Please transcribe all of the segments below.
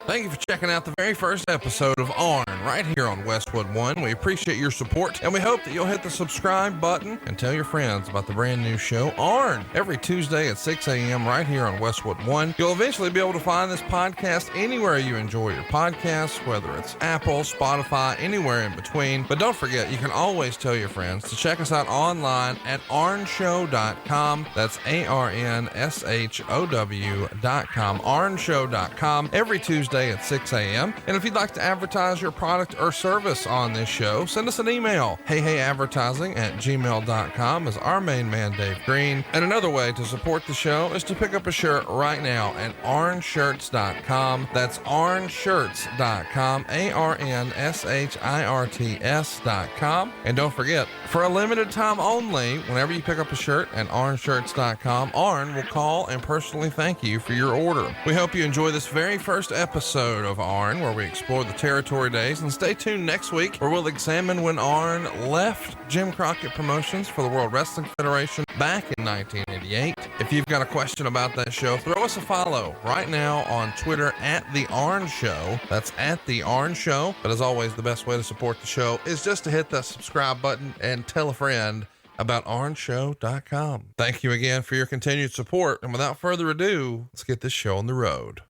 Thank you for checking out the very first episode of ARN right here on Westwood One. We appreciate your support, and we hope that you'll hit the subscribe button and tell your friends about the brand new show ARN every Tuesday at 6 a.m. right here on Westwood One. You'll eventually be able to find this podcast anywhere you enjoy your podcasts, whether it's Apple, Spotify, anywhere in between. But don't forget, you can always tell your friends to check us out online at arnshow.com. That's ARNSHOW.com, arnshow.com, every Tuesday at 6 a.m. And if you'd like to advertise your product or service on this show, send us an email. heyadvertising@gmail.com is our main man, Dave Green. And another way to support the show is to pick up a shirt right now at arnshirts.com. That's arnshirts.com, ARNSHIRTS.com. And don't forget, for a limited time only, whenever you pick up a shirt at arnshirts.com, ARN will call and personally thank you for your order. We hope you enjoy this very first episode of ARN, where we explore the territory days, and stay tuned next week where we'll examine when ARN left Jim Crockett Promotions for the World Wrestling Federation back in 1988. If you've got a question about that show, throw us a follow right now on Twitter at The ARN Show. That's at The ARN Show. But as always, the best way to support the show is just to hit that subscribe button and tell a friend about arnshow.com. Thank you again for your continued support. And without further ado, let's get this show on the road.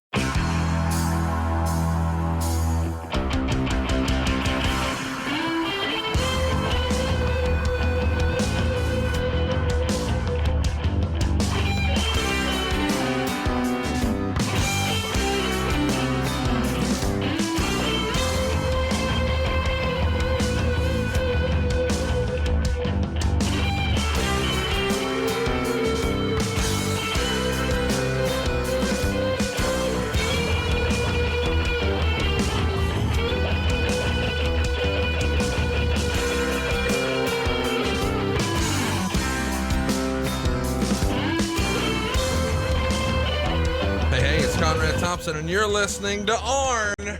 And you're listening to ARN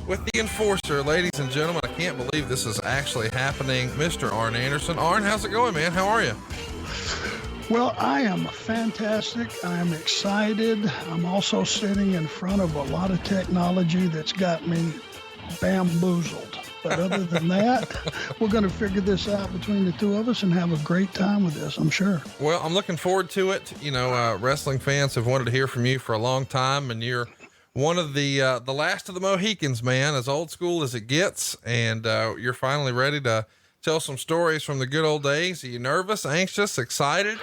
with the Enforcer. Ladies and gentlemen, I can't believe this is actually happening. Mr. Arn Anderson. Arn, how's it going, man? How are you? Well, I am fantastic. I'm excited. I'm also sitting in front of a lot of technology that's got me bamboozled. But other than that, we're going to figure this out between the two of us and have a great time with this, I'm sure. Well, I'm looking forward to it. You know, wrestling fans have wanted to hear from you for a long time, and you're one of the last of the Mohicans, man, as old school as it gets. And you're finally ready to tell some stories from the good old days. Are you nervous, anxious, excited?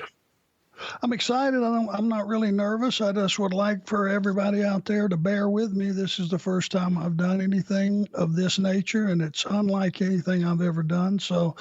I'm excited. I'm not really nervous. I just would like for everybody out there to bear with me. This is the first time I've done anything of this nature, and it's unlike anything I've ever done. So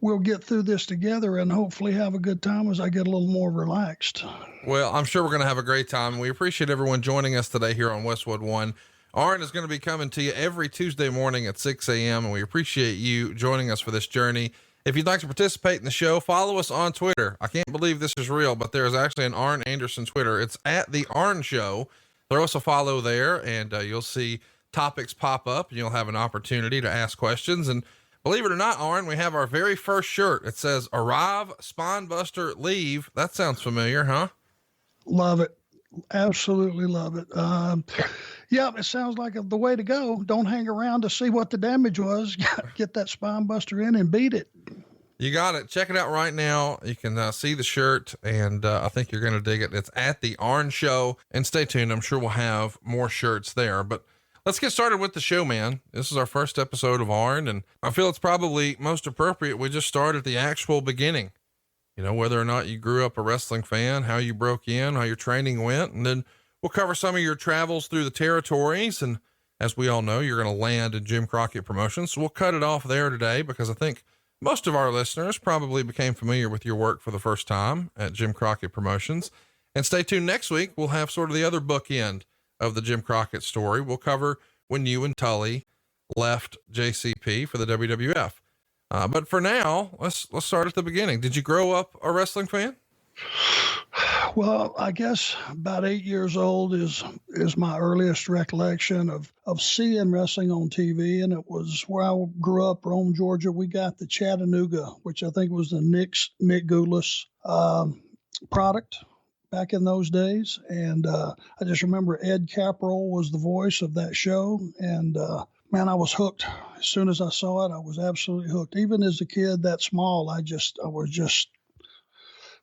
we'll get through this together and hopefully have a good time as I get a little more relaxed. Well, I'm sure we're going to have a great time. We appreciate everyone joining us today here on Westwood One. ARN is going to be coming to you every Tuesday morning at 6 a.m. and we appreciate you joining us for this journey. If you'd like to participate in the show, follow us on Twitter. I can't believe this is real, but there is actually an Arn Anderson Twitter. It's at The ARN Show. Throw us a follow there, and you'll see topics pop up, and you'll have an opportunity to ask questions. And believe it or not, Arn, we have our very first shirt. It says, "Arrive, Spine Buster, Leave." That sounds familiar, huh? Love it. Absolutely love it. Yeah, it sounds like the way to go. Don't hang around to see what the damage was. Get that spine buster in and beat it. You got it. Check it out right now. You can see the shirt, and I think you're going to dig it. It's at The ARN Show, and stay tuned. I'm sure we'll have more shirts there, but let's get started with the show, man. This is our first episode of ARN, and I feel it's probably most appropriate we just start at the actual beginning. You know, whether or not you grew up a wrestling fan, how you broke in, how your training went, and then we'll cover some of your travels through the territories. And as we all know, you're going to land in Jim Crockett Promotions. So we'll cut it off there today because I think most of our listeners probably became familiar with your work for the first time at Jim Crockett Promotions. And stay tuned next week. We'll have sort of the other bookend of the Jim Crockett story. We'll cover when you and Tully left JCP for the WWF. But for now, let's start at the beginning. Did you grow up a wrestling fan? Well, I guess about 8 years old is my earliest recollection of seeing wrestling on TV. And it was where I grew up, Rome, Georgia. We got the Chattanooga, which I think was the Nick Goulas product back in those days. And I just remember Ed Caprol was the voice of that show. And man, I was hooked. As soon as I saw it, I was absolutely hooked. Even as a kid that small, I was just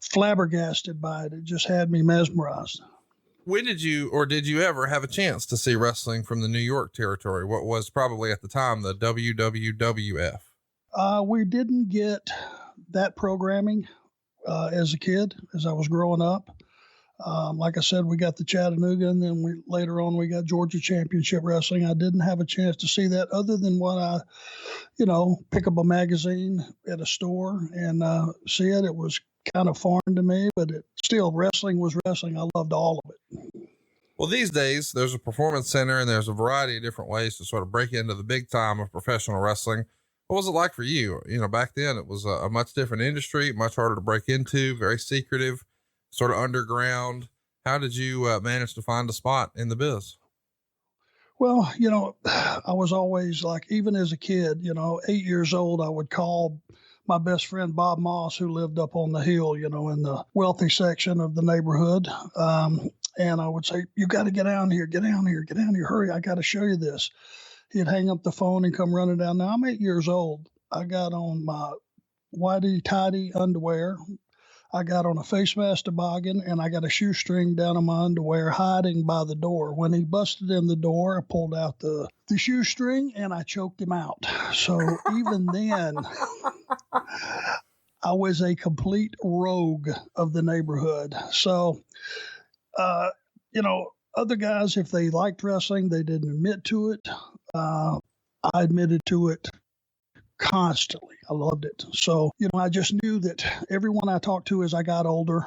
flabbergasted by it. It just had me mesmerized. When did you ever have a chance to see wrestling from the New York territory? What was probably at the time the WWWF? We didn't get that programming as a kid, as I was growing up. Like I said, we got the Chattanooga, and then later on we got Georgia Championship Wrestling. I didn't have a chance to see that other than what I, pick up a magazine at a store and see it. It was kind of foreign to me, but wrestling was wrestling. I loved all of it. Well, these days there's a performance center and there's a variety of different ways to sort of break into the big time of professional wrestling. What was it like for you? Back then it was a much different industry, much harder to break into, very secretive, sort of underground. How did you manage to find a spot in the biz? Well, I was always like, even as a kid, 8 years old, I would call my best friend, Bob Moss, who lived up on the hill, in the wealthy section of the neighborhood. And I would say, you got to get down here, hurry. I got to show you this. He'd hang up the phone and come running down. Now I'm 8 years old. I got on my whitey tidy underwear. I got on a face mask toboggan, and I got a shoestring down on my underwear hiding by the door. When he busted in the door, I pulled out the shoestring and I choked him out. So even then, I was a complete rogue of the neighborhood. So, other guys, if they liked wrestling, they didn't admit to it. I admitted to it constantly. I loved it. So, I just knew that everyone I talked to as I got older,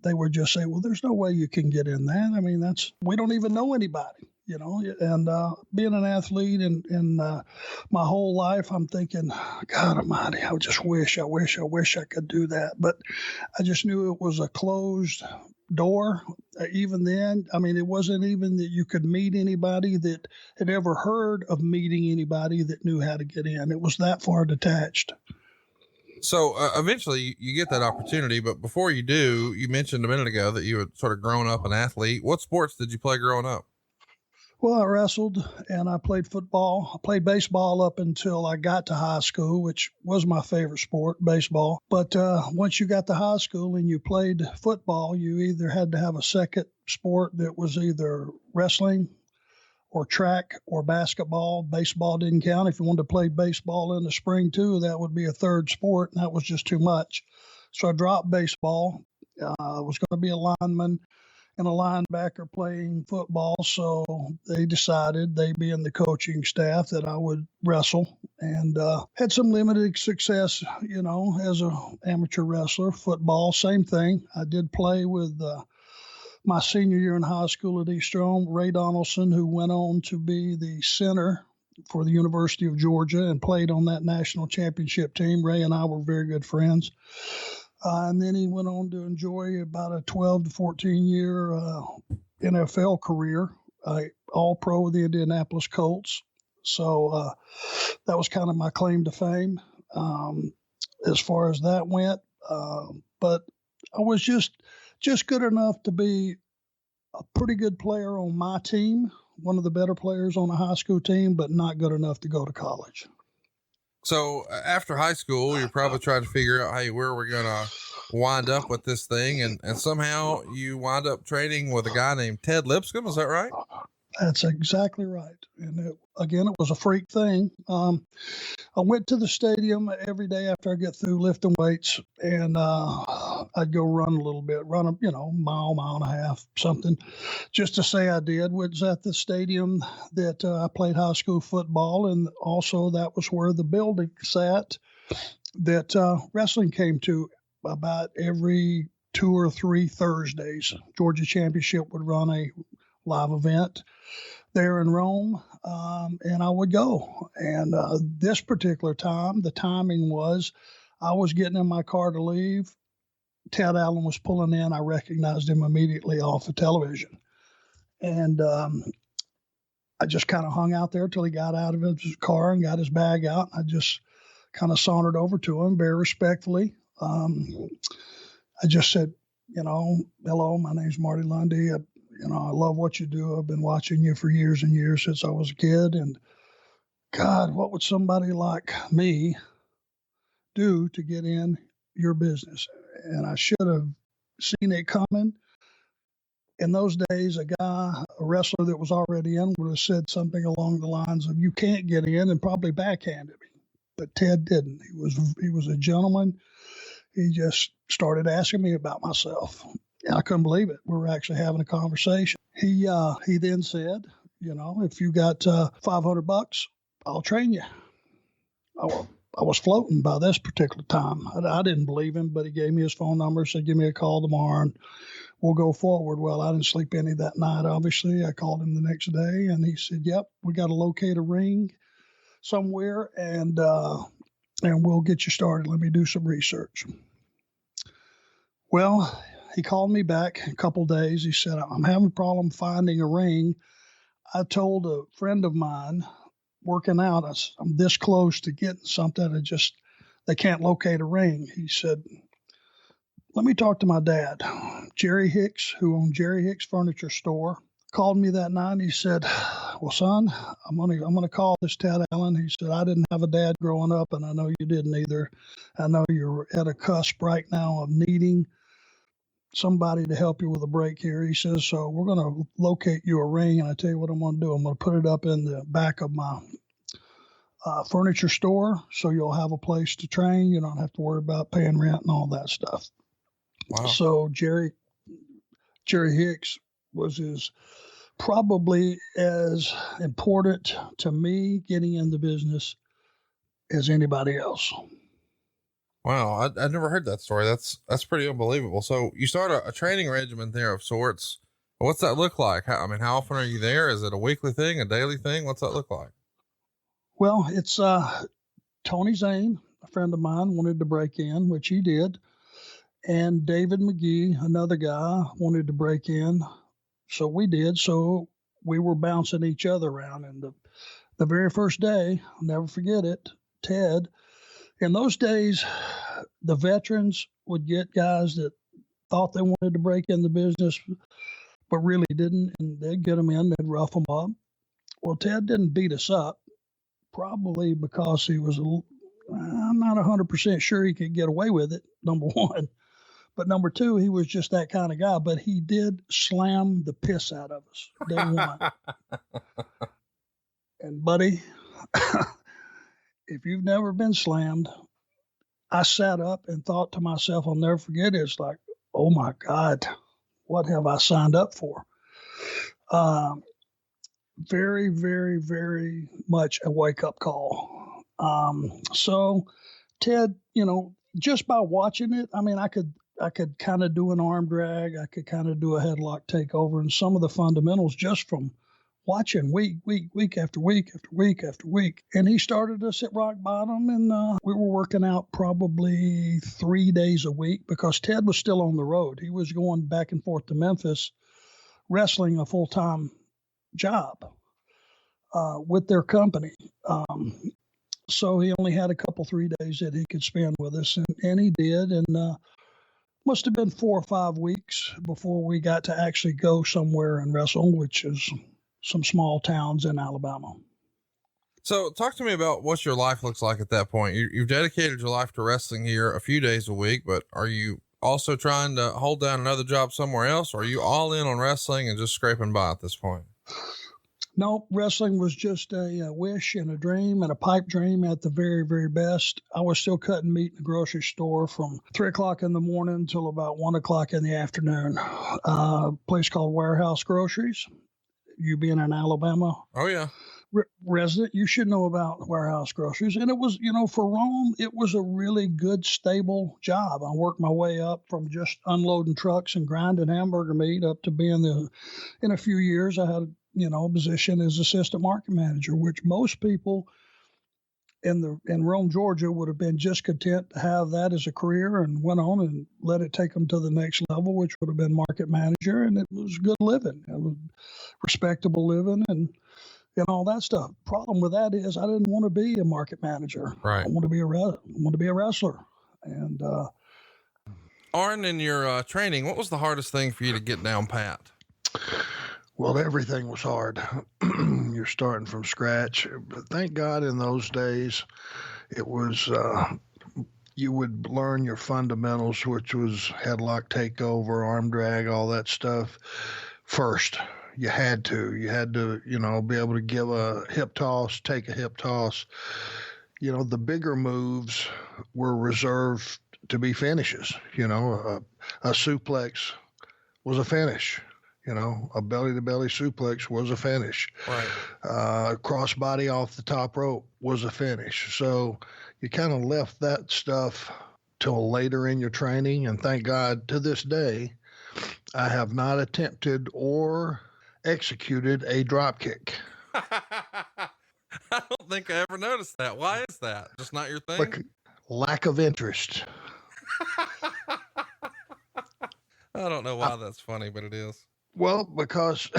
they would just say, well, there's no way you can get in that. I mean, we don't even know anybody, and being an athlete and my whole life, I'm thinking, God almighty, I just wish I could do that. But I just knew it was a closed door. Even then, I mean, it wasn't even that you could meet anybody that had ever heard of meeting anybody that knew how to get in. It was that far detached. So eventually you get that opportunity, but before you do, you mentioned a minute ago that you had sort of grown up an athlete. What sports did you play growing up? Well, I wrestled and I played football. I played baseball up until I got to high school, which was my favorite sport, baseball. But once you got to high school and you played football, you either had to have a second sport that was either wrestling or track or basketball. Baseball didn't count. If you wanted to play baseball in the spring too, that would be a third sport, and that was just too much. So I dropped baseball. I was going to be a lineman and a linebacker playing football. So they decided, they being the coaching staff, that I would wrestle, and had some limited success, as an amateur wrestler. Football, same thing. I did play with my senior year in high school at East Rome, Ray Donaldson, who went on to be the center for the University of Georgia and played on that national championship team. Ray and I were very good friends. And then he went on to enjoy about a 12 to 14-year NFL career, all pro with the Indianapolis Colts. So that was kind of my claim to fame as far as that went. But I was just good enough to be a pretty good player on my team, one of the better players on a high school team, but not good enough to go to college. So after high school, you're probably trying to figure out, hey, where are we going to wind up with this thing? And somehow you wind up training with a guy named Ted Lipscomb. Is that right? That's exactly right. And it was a freak thing. I went to the stadium every day after I get through lifting weights, and I'd go run a little bit, mile and a half, something, just to say I did. Was at the stadium that I played high school football, and also that was where the building sat that wrestling came to about every 2 or 3 Thursdays. Georgia Championship would run a live event there in Rome, and I would go. And this particular time, the timing was, I was getting in my car to leave. Ted Allen was pulling in. I recognized him immediately off the television. And I just kind of hung out there till he got out of his car and got his bag out. I just kind of sauntered over to him very respectfully. I just said, Hello, my name's Marty Lundy. I love what you do. I've been watching you for years and years since I was a kid. And God, what would somebody like me do to get in your business? And I should have seen it coming. In those days, a wrestler that was already in would have said something along the lines of, "You can't get in," and probably backhanded me. But Ted didn't. He was a gentleman. He just started asking me about myself. And I couldn't believe it. We were actually having a conversation. He then said, "If you got $500, I'll train you." I was floating by this particular time. I didn't believe him, but he gave me his phone number, said, "Give me a call tomorrow and we'll go forward." Well, I didn't sleep any that night, obviously. I called him the next day and he said, "Yep, we got to locate a ring somewhere and we'll get you started. Let me do some research." Well, he called me back a couple of days. He said, "I'm having a problem finding a ring. I told a friend of mine working out, I'm this close to getting something. They can't locate a ring." He said, "Let me talk to my dad." Jerry Hicks, who owned Jerry Hicks Furniture Store, called me that night and he said, "Well, son, I'm gonna call this Ted Allen." He said, "I didn't have a dad growing up, and I know you didn't either. I know you're at a cusp right now of needing somebody to help you with a break here." He says, "So we're going to locate you a ring, and I tell you what I'm going to do. I'm going to put it up in the back of my furniture store, so you'll have a place to train. You don't have to worry about paying rent and all that stuff." Wow. So Jerry Hicks was probably as important to me getting in the business as anybody else. Wow. I never heard that story. That's pretty unbelievable. So you start a training regimen there of sorts. What's that look like? How often are you there? Is it a weekly thing, a daily thing? What's that look like? Well, it's Tony Zane, a friend of mine, wanted to break in, which he did. And David McGee, another guy, wanted to break in. So we did. So we were bouncing each other around. And the very first day, I'll never forget it, Ted, in those days, the veterans would get guys that thought they wanted to break in the business, but really didn't. And they'd get them in, they'd rough them up. Well, Ted didn't beat us up, probably because he was, I'm not 100% sure he could get away with it, number one. But number two, he was just that kind of guy. But he did slam the piss out of us day one. And buddy, if you've never been slammed, I sat up and thought to myself, I'll never forget it. It's like, oh my God, what have I signed up for? Very, very, very much a wake up call. So Ted, just by watching it, I mean, I could kind of do an arm drag. I could kind of do a headlock takeover and some of the fundamentals just from watching week after week after week after week. And he started us at rock bottom, and we were working out probably 3 days a week because Ted was still on the road. He was going back and forth to Memphis, wrestling a full-time job with their company. So he only had a couple, 3 days that he could spend with us, and he did. And must have been 4 or 5 weeks before we got to actually go somewhere and wrestle, which is some small towns in Alabama. So talk to me about what your life looks like at that point. You've dedicated your life to wrestling here a few days a week, but are you also trying to hold down another job somewhere else? Or are you all in on wrestling and just scraping by at this point? No, wrestling was just a wish and a dream and a pipe dream at the very, very best. I was still cutting meat in the grocery store from 3 o'clock in the morning until about 1 o'clock in the afternoon. A place called Warehouse Groceries. You being in Alabama. Oh yeah. Resident, you should know about Warehouse Groceries. And it was, for Rome, it was a really good, stable job. I worked my way up from just unloading trucks and grinding hamburger meat up to being in a few years, I had, a position as assistant market manager, which most people in Rome, Georgia would have been just content to have that as a career and went on and let it take them to the next level, which would have been market manager. And it was good living. It was respectable living and all that stuff. Problem with that is I didn't want to be a market manager. Right. I want to be a wrestler. And Arn, in your training, what was the hardest thing for you to get down pat? Well, everything was hard. You're starting from scratch. But thank God in those days, it was, you would learn your fundamentals, which was headlock takeover, arm drag, all that stuff first. You had to, be able to give a hip toss, take a hip toss. The bigger moves were reserved to be finishes. A suplex was a finish. A belly-to-belly suplex was a finish. Right. Crossbody off the top rope was a finish. So you kind of left that stuff till later in your training. And thank God, to this day, I have not attempted or executed a drop kick. I don't think I ever noticed that. Why is that? Just not your thing? Lack of interest. I don't know why that's funny, but it is. Well, because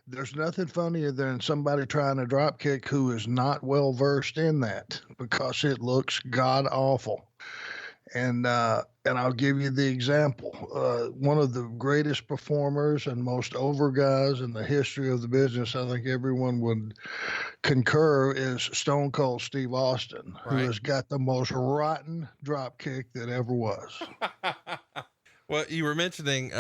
there's nothing funnier than somebody trying to drop kick who is not well versed in that, because it looks god awful. And I'll give you the example. One of the greatest performers and most over guys in the history of the business, I think everyone would concur, is Stone Cold Steve Austin, right, who has got the most rotten drop kick that ever was. Well, you were mentioning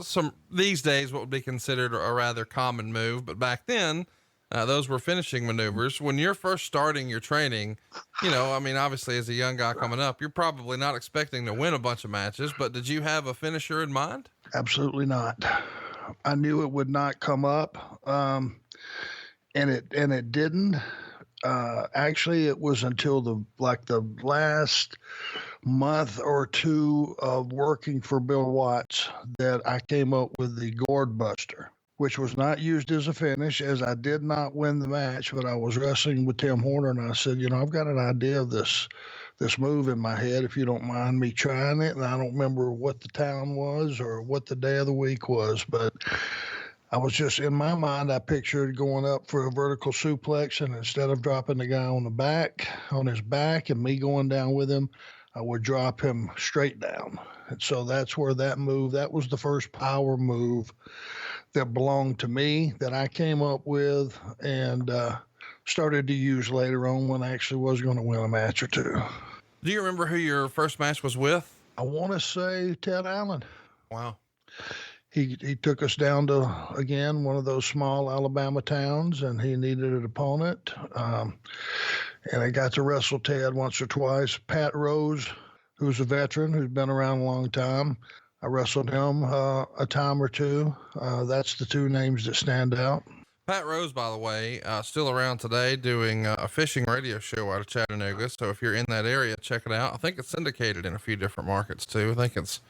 some these days what would be considered a rather common move, but back then those were finishing maneuvers. When you're first starting your training, obviously as a young guy coming up, you're probably not expecting to win a bunch of matches, but did you have a finisher in mind? Absolutely not. I knew it would not come up, and it didn't. Actually, it was until the last month or two of working for Bill Watts that I came up with the Gourd Buster, which was not used as a finish, as I did not win the match, but I was wrestling with Tim Horner, and I said, I've got an idea of this move in my head, if you don't mind me trying it. And I don't remember what the town was or what the day of the week was, but I was just, in my mind, I pictured going up for a vertical suplex, and instead of dropping the guy on his back and me going down with him, I would drop him straight down. And so that's where that was the first power move that belonged to me, that I came up with and started to use later on when I actually was going to win a match or two. Do you remember who your first match was with? I want to say Ted Allen. Wow. He took us down to, again, one of those small Alabama towns, and he needed an opponent. And I got to wrestle Ted once or twice. Pat Rose, who's a veteran, who's been around a long time, I wrestled him a time or two. That's the two names that stand out. Pat Rose, by the way, still around today doing a fishing radio show out of Chattanooga. So if you're in that area, check it out. I think it's syndicated in a few different markets too. I think it's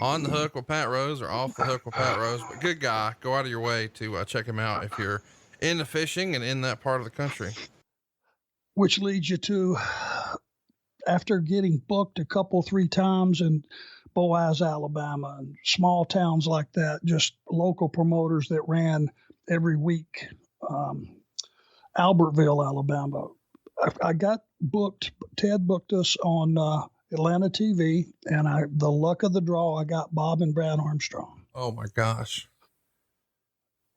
On the Hook with Pat Rose or Off the Hook with Pat Rose, but good guy. Go out of your way to check him out if you're into fishing and in that part of the country. Which leads you to, after getting booked a couple, 3 times in Boaz, Alabama, and small towns like that, just local promoters that ran every week. Albertville, Alabama. I got booked. Ted booked us on Atlanta TV, and the luck of the draw, I got Bob and Brad Armstrong. Oh my gosh.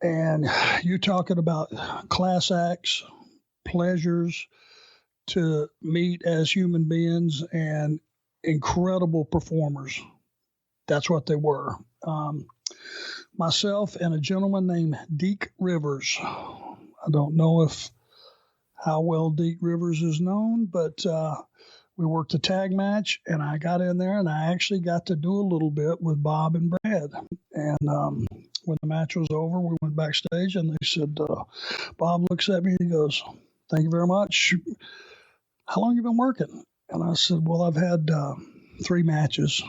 And you're talking about class acts, pleasures to meet as human beings, and incredible performers. That's what they were. Myself and a gentleman named Deke Rivers. I don't know how well Deke Rivers is known, but we worked a tag match, and I got in there, and I actually got to do a little bit with Bob and Brad. And when the match was over, we went backstage, and they said, Bob looks at me, and he goes, "Thank you very much. How long have you been working?" And I said, "Well, I've had 3 matches."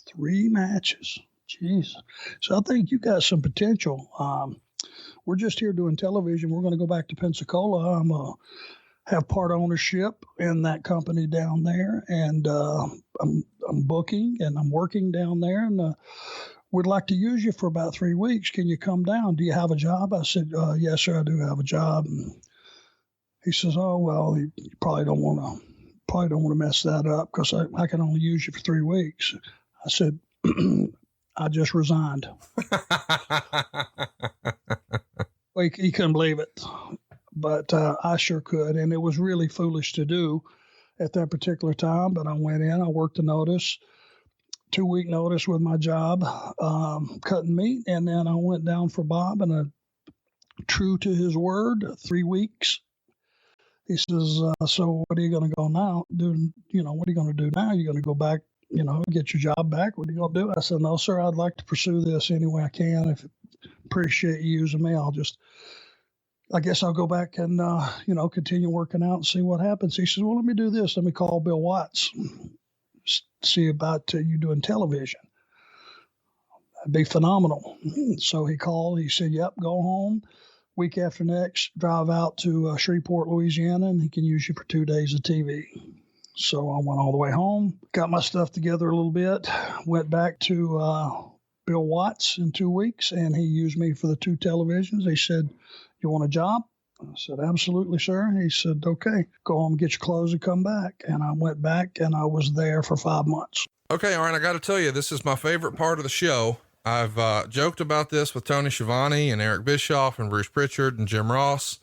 3 matches. Jeez. So I think you got some potential. We're just here doing television. We're going to go back to Pensacola. I'm have part ownership in that company down there, and I'm booking and I'm working down there, and we'd like to use you for about 3 weeks. Can you come down? Do you have a job? I said, yes, sir, I do have a job. And he says, oh, well, you probably don't want to mess that up, because I can only use you for 3 weeks. I I said, I just resigned. Well, he couldn't believe it, but I sure could. And it was really foolish to do at that particular time. But I went in, I worked a notice, 2-week notice with my job, cutting meat. And then I went down for Bob, and true to his word, 3 weeks. He says, so what are you going to go now? What are you going to do now? You're going to go back, get your job back? What are you going to do? I said, no, sir, I'd like to pursue this any way I can. If appreciate you using me, I guess I'll go back and, continue working out and see what happens. He says, well, let me do this. Let me call Bill Watts, see about you doing television. That'd be phenomenal. So he called. He said, yep, go home. Week after next, drive out to Shreveport, Louisiana, and he can use you for 2 days of TV. So I went all the way home, got my stuff together a little bit, went back to Bill Watts in 2 weeks, and he used me for the 2 televisions. He said, you want a job? I said, absolutely, sir. He said, okay, go home, get your clothes, and come back. And I went back, and I was there for 5 months. Okay, Arn, I got to tell you, this is my favorite part of the show. I've joked about this with Tony Schiavone and Eric Bischoff and Bruce Pritchard and Jim Ross.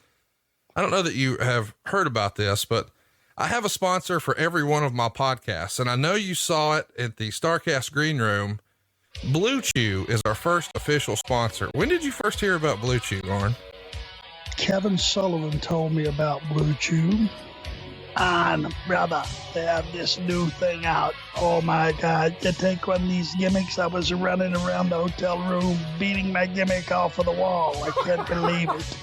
I don't know that you have heard about this, but I have a sponsor for every one of my podcasts, and I know you saw it at the StarCast Green Room. BlueChew is our first official sponsor. When did you first hear about BlueChew, Arn? Kevin Sullivan told me about BlueChew. Brother, they have this new thing out. Oh my God, you take one of these gimmicks. I was running around the hotel room beating my gimmick off of the wall. I can't believe it.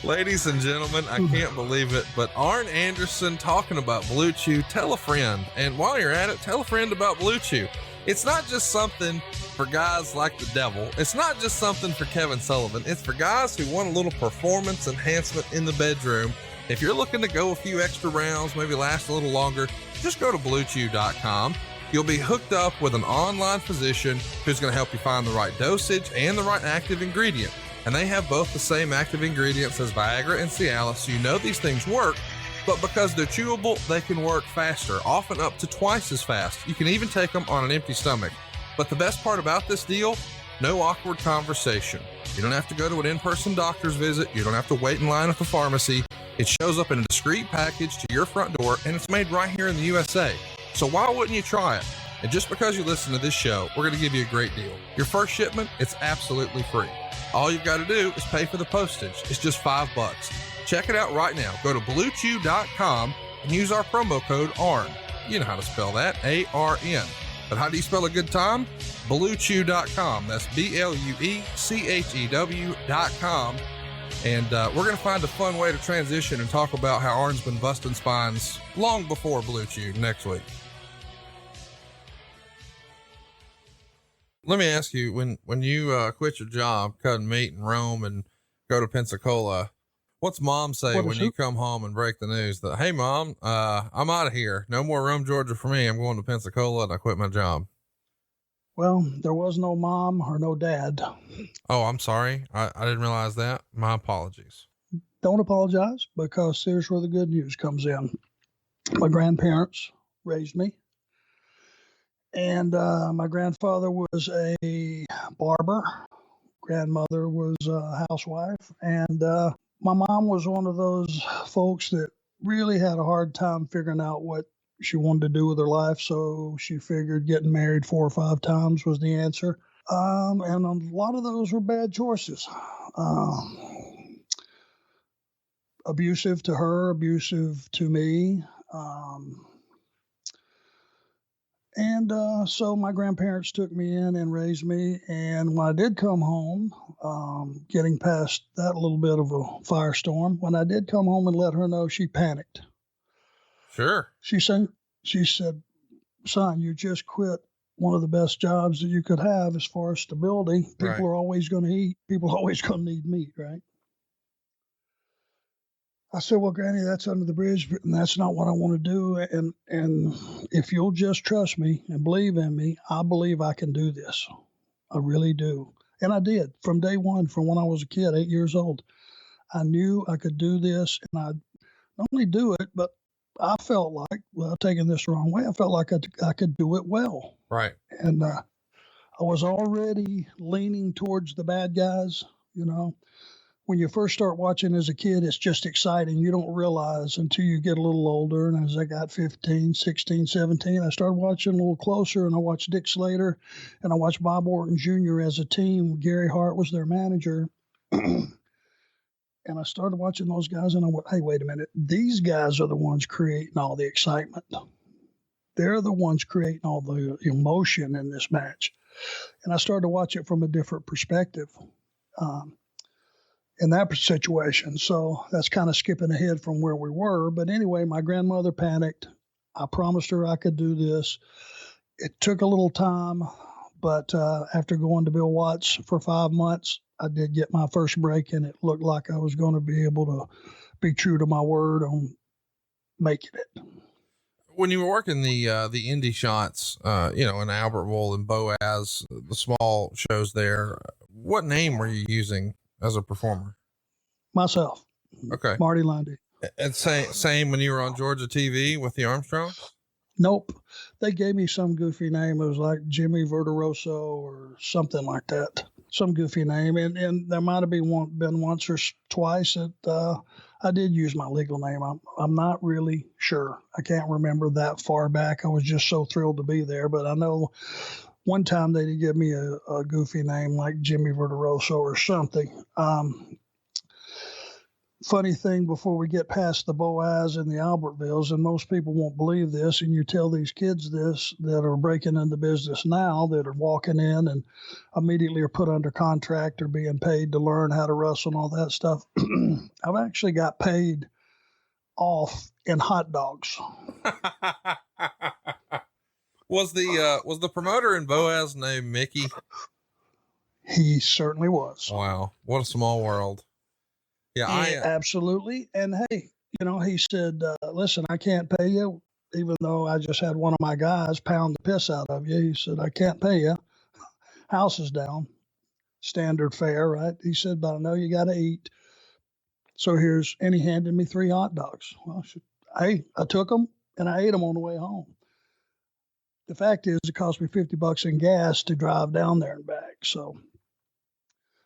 Ladies and gentlemen, I can't believe it, but Arn Anderson talking about BlueChew. Tell a friend. And while you're at it, tell a friend about BlueChew. It's not just something for guys like the devil. It's not just something for Kevin Sullivan. It's for guys who want a little performance enhancement in the bedroom. If you're looking to go a few extra rounds, maybe last a little longer, just go to BlueChew.com. You'll be hooked up with an online physician who's going to help you find the right dosage and the right active ingredient. And they have both the same active ingredients as Viagra and Cialis, so you know these things work. But because they're chewable, they can work faster, often up to twice as fast. You can even take them on an empty stomach. But the best part about this deal, no awkward conversation. You don't have to go to an in-person doctor's visit. You don't have to wait in line at the pharmacy. It shows up in a discreet package to your front door, and it's made right here in the USA. So why wouldn't you try it? And just because you listen to this show, we're going to give you a great deal. Your first shipment, it's absolutely free. All you've got to do is pay for the postage. It's just $5. Check it out right now. Go to BlueChew.com and use our promo code ARN. You know how to spell that, A-R-N. But how do you spell a good time? BlueChew.com. That's BlueChew.com. And we're going to find a fun way to transition and talk about how Arn's been busting spines long before BlueChew next week. Let me ask you, when you quit your job, cutting meat in Rome and go to Pensacola, what's mom say when you come home and break the news that, hey mom, I'm out of here. No more Rome, Georgia for me. I'm going to Pensacola and I quit my job. Well, there was no mom or no dad. Oh, I'm sorry. I didn't realize that. My apologies. Don't apologize, because here's where the good news comes in. My grandparents raised me, and my grandfather was a barber. Grandmother was a housewife, and my mom was one of those folks that really had a hard time figuring out what she wanted to do with her life, so she figured getting married 4 or 5 times was the answer. And a lot of those were bad choices. Abusive to her, abusive to me. So my grandparents took me in and raised me. And when I did come home, getting past that little bit of a firestorm, when I did come home and let her know, she panicked. Sure. She said, son, you just quit one of the best jobs that you could have as far as stability. People are always going to eat. People are always going to need meat, right? I said, well, Granny, that's under the bridge, and that's not what I want to do. And if you'll just trust me and believe in me, I believe I can do this. I really do. And I did from day one, from when I was a kid, 8 years old. I knew I could do this, and I'd not only do it, but I felt like, well, taking this the wrong way, I felt like I could do it well. Right. And I was already leaning towards the bad guys. You know, when you first start watching as a kid, it's just exciting. You don't realize until you get a little older. And as I got 15, 16, 17, I started watching a little closer, and I watched Dick Slater and I watched Bob Orton Jr. as a team. Gary Hart was their manager. And I started watching those guys, and I went, hey, wait a minute. These guys are the ones creating all the excitement. They're the ones creating all the emotion in this match. And I started to watch it from a different perspective in that situation. So that's kind of skipping ahead from where we were. But anyway, my grandmother panicked. I promised her I could do this. It took a little time, but after going to Bill Watts for 5 months, I did get my first break, and it looked like I was going to be able to be true to my word on making it. When you were working the indie shots, in Albertville and Boaz, the small shows there, what name were you using as a performer? Myself. Okay. Marty Lundy. And same when you were on Georgia TV with the Armstrongs? Nope. They gave me some goofy name. It was like Jimmy Verderoso or something like that. Some goofy name. And there might have been once or twice that I did use my legal name. I'm not really sure. I can't remember that far back. I was just so thrilled to be there. But I know one time they did give me a goofy name like Jimmy Verderoso or something. Funny thing, before we get past the Boaz and the Albertvilles, and most people won't believe this, and you tell these kids this that are breaking into business now, that are walking in and immediately are put under contract or being paid to learn how to wrestle and all that stuff. I've actually got paid off in hot dogs. Was the promoter in Boaz named Mickey? He certainly was. Wow. What a small world. Yeah, Absolutely. And hey, he said, listen, I can't pay you, even though I just had one of my guys pound the piss out of you. He said, I can't pay you. House is down. Standard fare, right? He said, but I know you got to eat. So and he handed me 3 hot dogs. Well, I took them and I ate them on the way home. The fact is, it cost me $50 in gas to drive down there and back.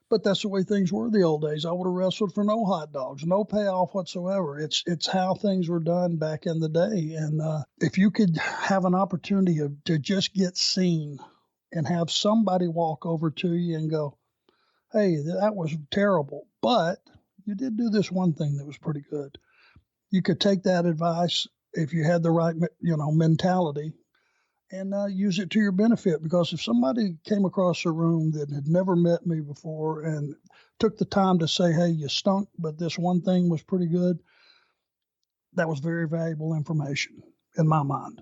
But that's the way things were the old days. I would have wrestled for no hot dogs, no payoff whatsoever. It's how things were done back in the day. And if you could have an opportunity to just get seen and have somebody walk over to you and go, hey, that was terrible, but you did do this one thing that was pretty good. You could take that advice if you had the right, mentality, and use it to your benefit. Because if somebody came across a room that had never met me before and took the time to say, hey, you stunk, but this one thing was pretty good, that was very valuable information in my mind.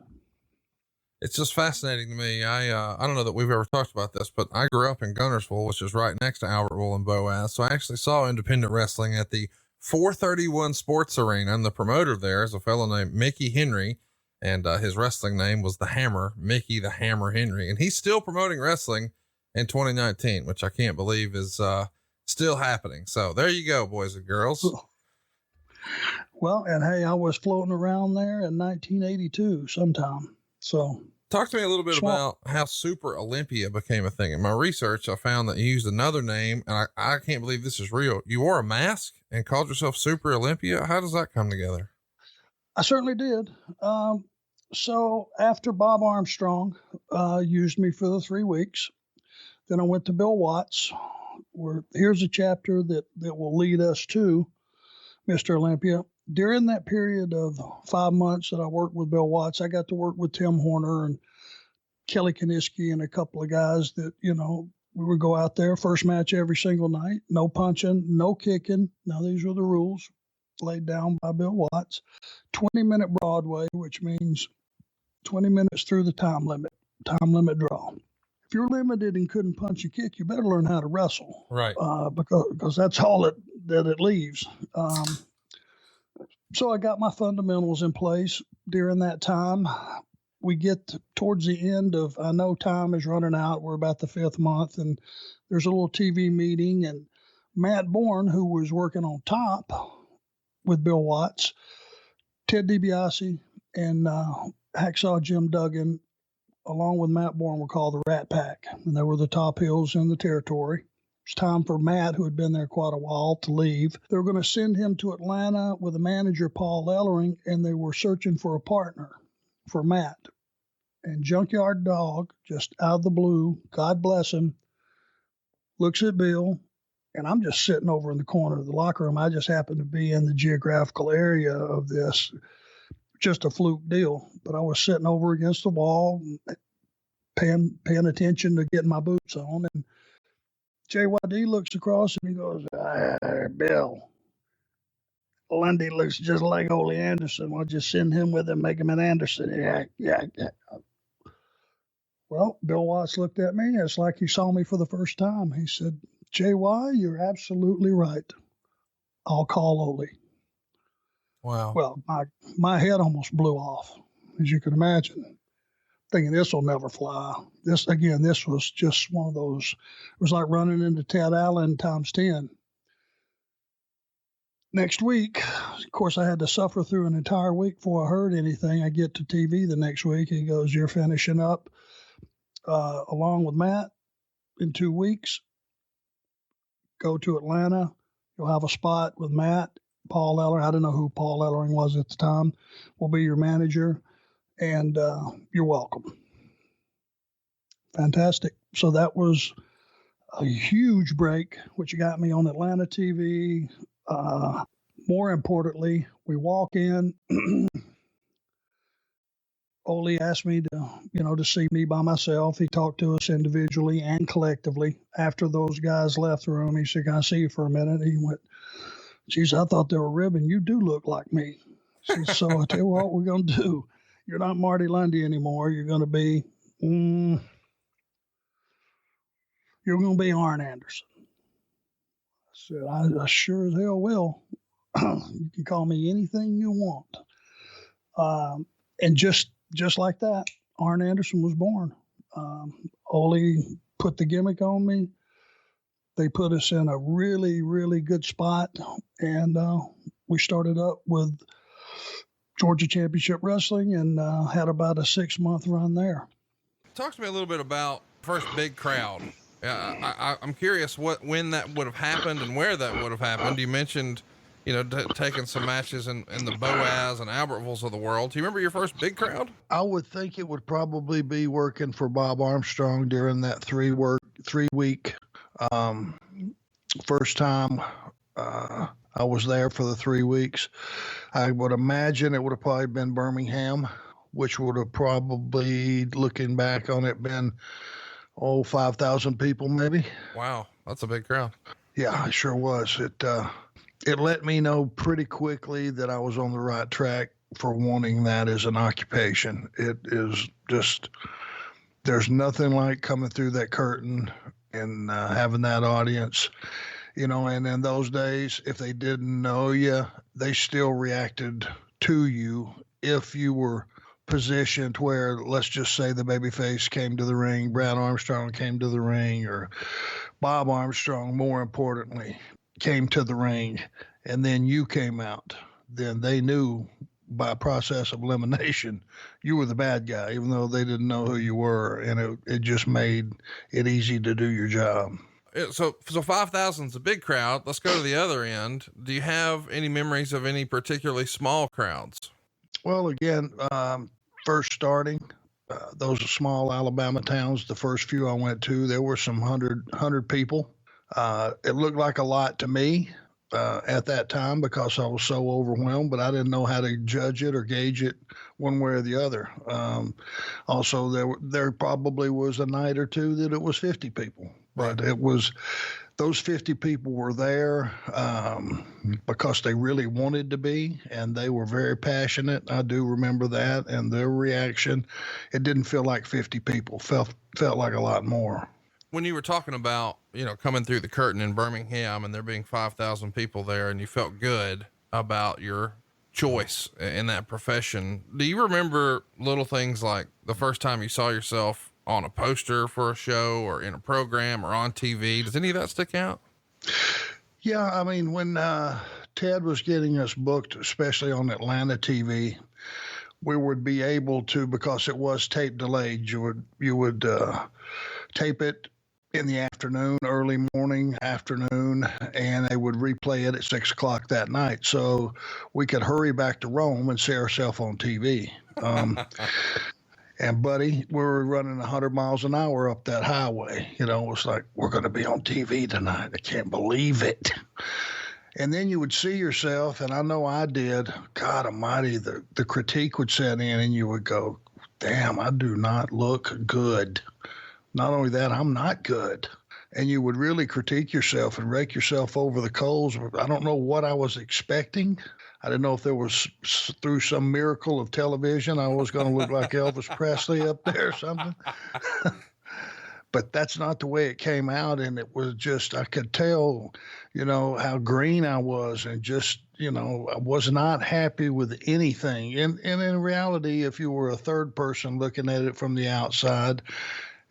It's just fascinating to me. I don't know that we've ever talked about this, but I grew up in Guntersville, which is right next to Albertville and Boaz. So I actually saw independent wrestling at the 431 Sports Arena, and the promoter there is a fellow named Mickey Henry. And his wrestling name was the Hammer, Mickey the Hammer Henry. And he's still promoting wrestling in 2019, which I can't believe is still happening. So there you go, boys and girls. Well, and hey, I was floating around there in 1982 sometime. So talk to me a little bit about how Super Olympia became a thing. In my research, I found that you used another name, and I can't believe this is real. You wore a mask and called yourself Super Olympia. How does that come together? I certainly did. So after Bob Armstrong used me for the 3 weeks, then I went to Bill Watts, where here's a chapter that will lead us to Mr. Olympia. During that period of 5 months that I worked with Bill Watts, I got to work with Tim Horner and Kelly Kaniski and a couple of guys that, we would go out there, first match every single night, no punching, no kicking. Now, these were the rules laid down by Bill Watts. 20-minute Broadway, which means 20 minutes through the time limit draw. If you're limited and couldn't punch and kick, you better learn how to wrestle. Right. Because that's all that it leaves. So I got my fundamentals in place during that time. We get towards the end of, I know time is running out. We're about the 5th month, and there's a little TV meeting, and Matt Borne, who was working on top with Bill Watts, Ted DiBiase and Hacksaw Jim Duggan, along with Matt Borne, were called the Rat Pack, and they were the top heels in the territory. It was time for Matt, who had been there quite a while, to leave. They were going to send him to Atlanta with a manager, Paul Ellering, and they were searching for a partner for Matt. And Junkyard Dog, just out of the blue, God bless him, looks at Bill, and I'm just sitting over in the corner of the locker room. I just happen to be in the geographical area of this, just a fluke deal. But I was sitting over against the wall, paying attention to getting my boots on. And JYD looks across and he goes, Bill, Lundy looks just like Ole Anderson. I'll just send him with him, make him an Anderson. Yeah. Well, Bill Watts looked at me. It's like he saw me for the first time. He said, JY, you're absolutely right. I'll call Ole. Wow. Well, my head almost blew off, as you can imagine, thinking this will never fly. This was just one of those, it was like running into Ted Allen times 10. Next week, of course, I had to suffer through an entire week before I heard anything. I get to TV the next week. He goes, you're finishing up along with Matt in 2 weeks. Go to Atlanta. You'll have a spot with Matt. Paul Ellering, I don't know who Paul Ellering was at the time, will be your manager, and you're welcome. Fantastic. So that was a huge break, which got me on Atlanta TV. More importantly, we walk in. Ole asked me to see me by myself. He talked to us individually and collectively. After those guys left the room, he said, can I see you for a minute? He went, geez, I thought they were ribbing. You do look like me. Said, so I tell you what we're going to do. You're not Marty Lundy anymore. You're going to be, Arn Anderson. I said, I sure as hell will. You can call me anything you want. And just like that, Arn Anderson was born. Ole put the gimmick on me. They put us in a really, really good spot. And we started up with Georgia Championship Wrestling and had about a 6-month run there. Talk to me a little bit about first big crowd. I'm curious when that would have happened and where that would have happened. You mentioned, taking some matches in the Boaz and Albertvilles of the world. Do you remember your first big crowd? I would think it would probably be working for Bob Armstrong during that 3 week. First time I was there for the 3 weeks. I would imagine it would have probably been Birmingham, which would have probably, looking back on it, been 5,000 people maybe. Wow, that's a big crowd. Yeah, it sure was. It let me know pretty quickly that I was on the right track for wanting that as an occupation. It is just, there's nothing like coming through that curtain and having that audience, and in those days, if they didn't know you, they still reacted to you if you were positioned where, let's just say, the babyface came to the ring, Brad Armstrong came to the ring, or Bob Armstrong, more importantly, came to the ring, and then you came out, then they knew by process of elimination you were the bad guy, even though they didn't know who you were, and it just made it easy to do your job. So 5,000 is a big crowd. Let's go to the other end. Do you have any memories of any particularly small crowds? Well, again, first starting, those are small Alabama towns. The first few I went to, there were some 100 people. It looked like a lot to me at that time because I was so overwhelmed, but I didn't know how to judge it or gauge it one way or the other. Also, there probably was a night or two that it was 50 people, but it was, those 50 people were there because they really wanted to be, and they were very passionate. I do remember that, and their reaction, it didn't feel like 50 people, felt like a lot more. When you were talking about, coming through the curtain in Birmingham and there being 5,000 people there and you felt good about your choice in that profession, do you remember little things like the first time you saw yourself on a poster for a show or in a program or on TV? Does any of that stick out? Yeah. I mean, when Ted was getting us booked, especially on Atlanta TV, we would be able to, because it was tape delayed, you would tape it in the afternoon, early morning, afternoon, and they would replay it at 6 o'clock that night. So we could hurry back to Rome and see ourselves on TV. And buddy, we were running 100 miles an hour up that highway. You know, it was like, we're going to be on TV tonight. I can't believe it. And then you would see yourself, and I know I did, God almighty, the critique would set in, and you would go, damn, I do not look good. Not only that, I'm not good. And you would really critique yourself and rake yourself over the coals. I don't know what I was expecting. I didn't know if there was, through some miracle of television, I was going to look like Elvis Presley up there or something. But that's not the way it came out. And it was just, I could tell, you know, how green I was, and just, you know, I was not happy with anything. And in reality, if you were a third person looking at it from the outside,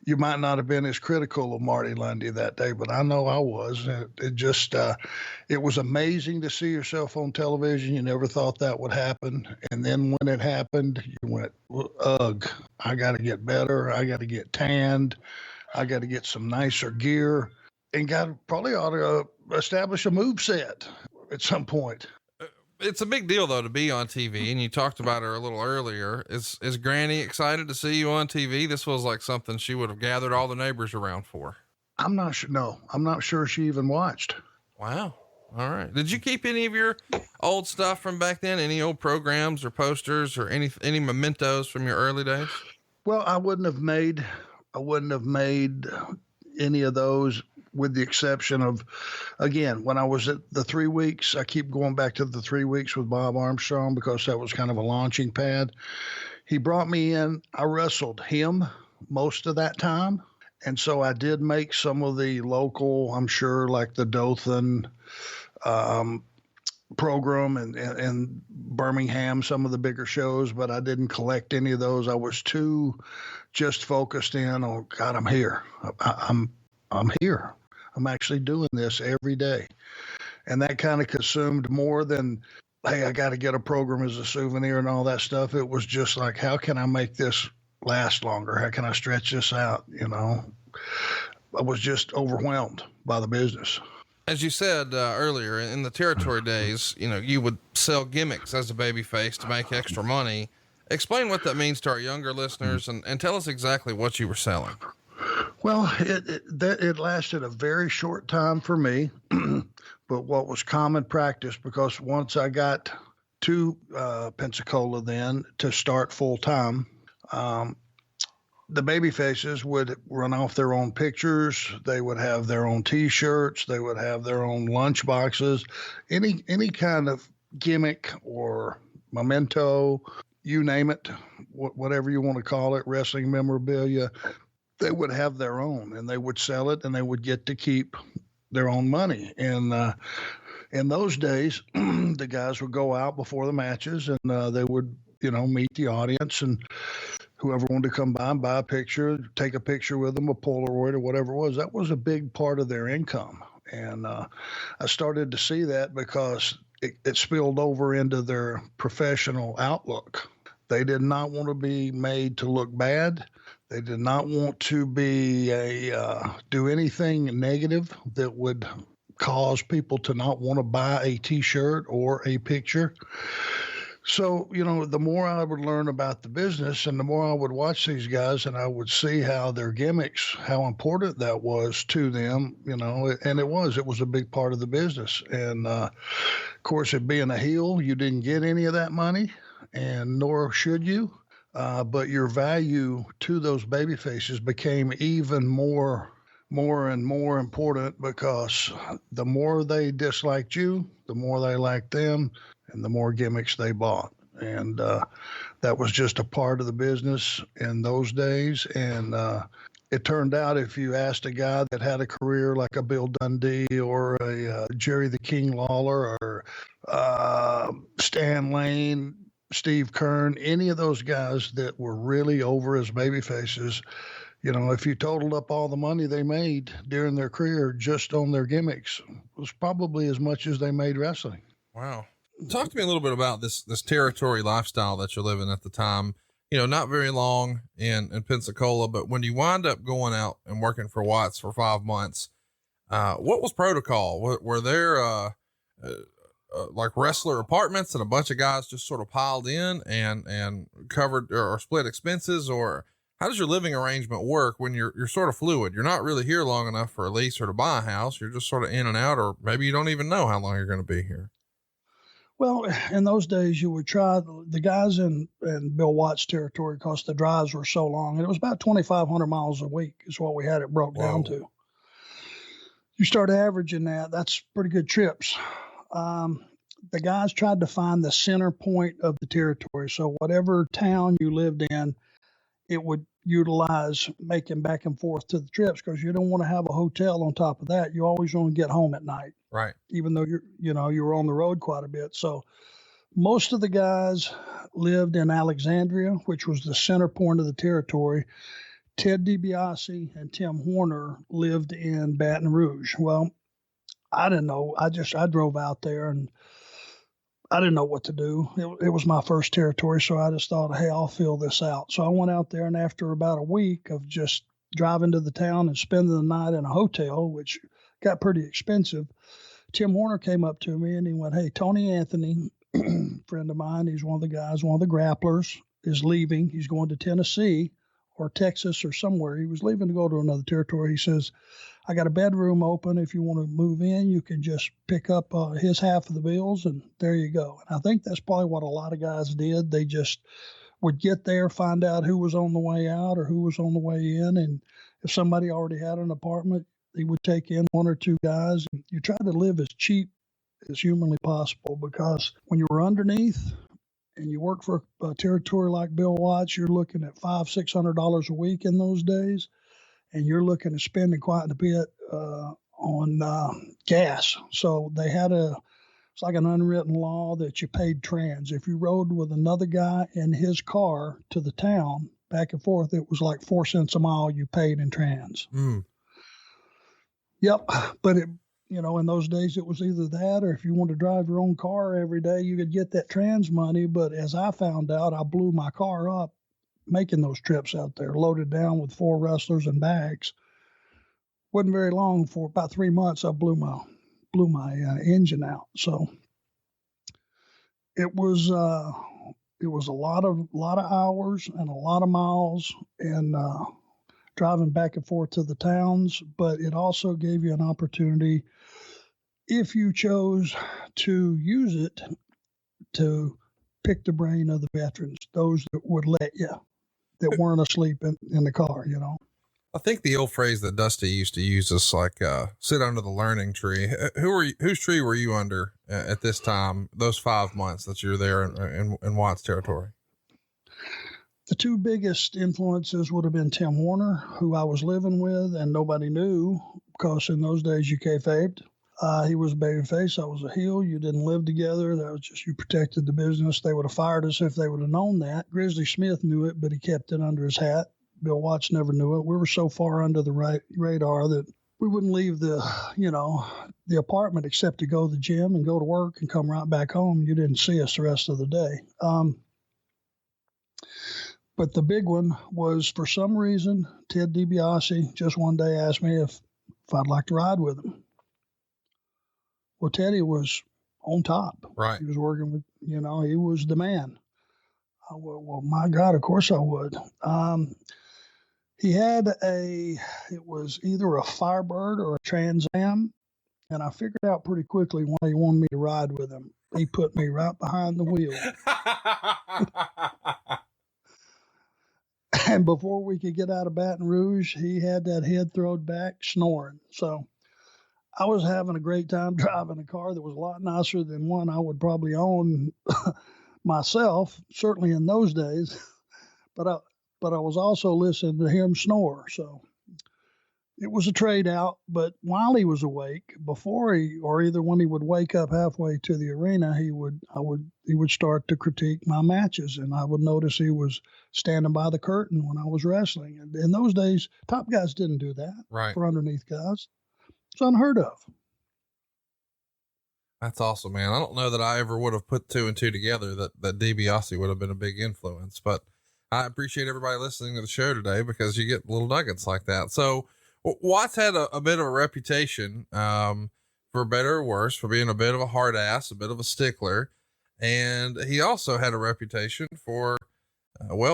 you might not have been as critical of Marty Lundy that day, but I know I was. It just, it was amazing to see yourself on television. You never thought that would happen. And then when it happened, you went, ugh, I got to get better. I got to get tanned. I got to get some nicer gear, and probably ought to establish a move set at some point. It's a big deal though to be on TV, and you talked about her a little earlier. Is Granny excited to see you on TV? This was like something she would have gathered all the neighbors around for. I'm not sure. No, I'm not sure she even watched. Wow. All right. Did you keep any of your old stuff from back then? Any old programs or posters or any mementos from your early days? Well, I wouldn't have made any of those, with the exception of, again, when I was at the 3 weeks, I keep going back to the 3 weeks with Bob Armstrong because that was kind of a launching pad. He brought me in. I wrestled him most of that time. And so I did make some of the local, I'm sure, like the Dothan program and Birmingham, some of the bigger shows, but I didn't collect any of those. I was too just focused in on, God, I'm here. I'm here. I'm actually doing this every day. And that kind of consumed more than, hey, I got to get a program as a souvenir and all that stuff. It was just like, how can I make this last longer? How can I stretch this out? You know, I was just overwhelmed by the business. As you said earlier, in the territory days, you know, you would sell gimmicks as a baby face to make extra money. Explain what that means to our younger listeners, and tell us exactly what you were selling. Well, it lasted a very short time for me, but what was common practice, because once I got to Pensacola then to start full time, the baby faces would run off their own pictures. They would have their own T-shirts. They would have their own lunch boxes, any kind of gimmick or memento, you name it, whatever you want to call it, wrestling memorabilia. They would have their own, and they would sell it, and they would get to keep their own money. And in those days, the guys would go out before the matches, and they would, you know, meet the audience, and whoever wanted to come by and buy a picture, take a picture with them, a Polaroid or whatever it was. That was a big part of their income. And I started to see that because it spilled over into their professional outlook. They did not want to be made to look bad. They did not want to be do anything negative that would cause people to not want to buy a T-shirt or a picture. So, you know, the more I would learn about the business and the more I would watch these guys, and I would see how their gimmicks, how important that was to them, you know, and it was a big part of the business. And of course, it being a heel, you didn't get any of that money, and nor should you. But your value to those baby faces became even more and more important, because the more they disliked you, the more they liked them, and the more gimmicks they bought. And that was just a part of the business in those days. And it turned out, if you asked a guy that had a career like a Bill Dundee or a Jerry the King Lawler or Stan Lane, Steve Kern, any of those guys that were really over as baby faces, you know, if you totaled up all the money they made during their career just on their gimmicks, it was probably as much as they made wrestling. Wow. Talk to me a little bit about this territory lifestyle that you're living at the time. Not very long in Pensacola, but when you wind up going out and working for Watts for 5 months, what was protocol? Were there, like wrestler apartments and a bunch of guys just sort of piled in and covered or split expenses, or how does your living arrangement work when you're sort of fluid? You're not really here long enough for a lease or to buy a house. You're just sort of in and out, or maybe you don't even know how long you're going to be here. Well, in those days, you would try the guys in Bill Watts territory because the drives were so long. And it was about 2,500 miles a week is what we had it broke down to. You start averaging that, that's pretty good trips. The guys tried to find the center point of the territory. So whatever town you lived in, it would utilize making back and forth to the trips because you don't want to have a hotel on top of that. You always want to get home at night. Right. Even though you were on the road quite a bit. So most of the guys lived in Alexandria, which was the center point of the territory. Ted DiBiase and Tim Horner lived in Baton Rouge. Well, I didn't know. I drove out there and I didn't know what to do. It was my first territory. So I just thought, hey, I'll fill this out. So I went out there, and after about a week of just driving to the town and spending the night in a hotel, which got pretty expensive, Tim Horner came up to me and he went, hey, Tony Anthony, friend of mine, he's one of the guys, one of the grapplers, is leaving. He's going to Tennessee or Texas or somewhere. He was leaving to go to another territory. He says, I got a bedroom open. If you want to move in, you can just pick up his half of the bills, and there you go. And I think that's probably what a lot of guys did. They just would get there, find out who was on the way out or who was on the way in. And if somebody already had an apartment, he would take in one or two guys. And you try to live as cheap as humanly possible, because when you were underneath and you work for a territory like Bill Watts, you're looking at $500-600 a week in those days. And you're looking at spending quite a bit on gas. So they had it's like an unwritten law that you paid trans. If you rode with another guy in his car to the town back and forth, it was like 4 cents a mile you paid in trans. Mm. Yep. But in those days it was either that, or if you wanted to drive your own car every day, you could get that trans money. But as I found out, I blew my car up making those trips out there, loaded down with 4 wrestlers and bags. Wasn't very long, for about 3 months, I blew my engine out. So it was a lot of hours and a lot of miles and driving back and forth to the towns. But it also gave you an opportunity, if you chose to use it, to pick the brain of the veterans, those that would let you, that weren't asleep in the car, I think the old phrase that Dusty used to use is like, sit under the learning tree. Whose tree were you under at this time, those 5 months that you were there in Watts territory? The two biggest influences would have been Tim Horner, who I was living with, and nobody knew because in those days you kayfabed. He was a babyface. I was a heel. You didn't live together. That was just, you protected the business. They would have fired us if they would have known that. Grizzly Smith knew it, but he kept it under his hat. Bill Watts never knew it. We were so far under the radar that we wouldn't leave the apartment except to go to the gym and go to work and come right back home. You didn't see us the rest of the day. But the big one was, for some reason, Ted DiBiase just one day asked me if I'd like to ride with him. Well, Teddy was on top. Right. He was working with, he was the man. Well, my God, of course I would. He had it was either a Firebird or a Trans Am, and I figured out pretty quickly why he wanted me to ride with him. He put me right behind the wheel. And before we could get out of Baton Rouge, he had that head thrown back, snoring. So I was having a great time driving a car that was a lot nicer than one I would probably own myself, certainly in those days. But I was also listening to him snore. So it was a trade out. But while he was awake, or either when he would wake up halfway to the arena, he would start to critique my matches, and I would notice he was standing by the curtain when I was wrestling. And in those days, top guys didn't do that. Right. For underneath guys. It's unheard of. That's awesome, man. I don't know that I ever would have put two and two together that DiBiase would have been a big influence, but I appreciate everybody listening to the show today because you get little nuggets like that. So Watts had a bit of a reputation, for better or worse, for being a bit of a hard ass, a bit of a stickler. And he also had a reputation for,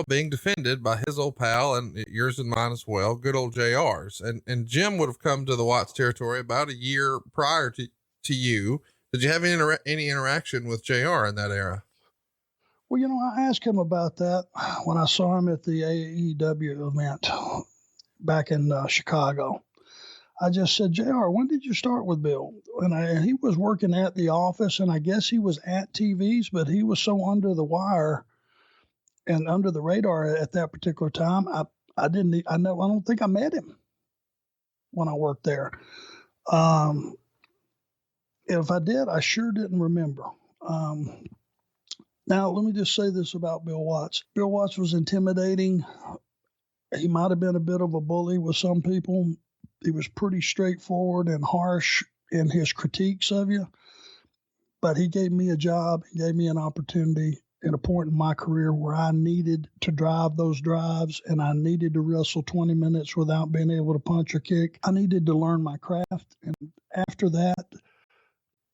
being defended by his old pal and yours and mine as well, good old JR's. And Jim would have come to the Watts territory about a year prior to you. Did you have any interaction with JR in that era? Well, I asked him about that when I saw him at the AEW event back in Chicago. I just said, JR, when did you start with Bill? And he was working at the office, and I guess he was at TVs, but he was so under the wire and under the radar at that particular time. I don't think I met him when I worked there. If I did, I sure didn't remember. Now, let me just say this about Bill Watts. Bill Watts was intimidating. He might have been a bit of a bully with some people. He was pretty straightforward and harsh in his critiques of you. But he gave me a job. He gave me an opportunity at a point in my career where I needed to drive those drives and I needed to wrestle 20 minutes without being able to punch or kick. I needed to learn my craft. And after that,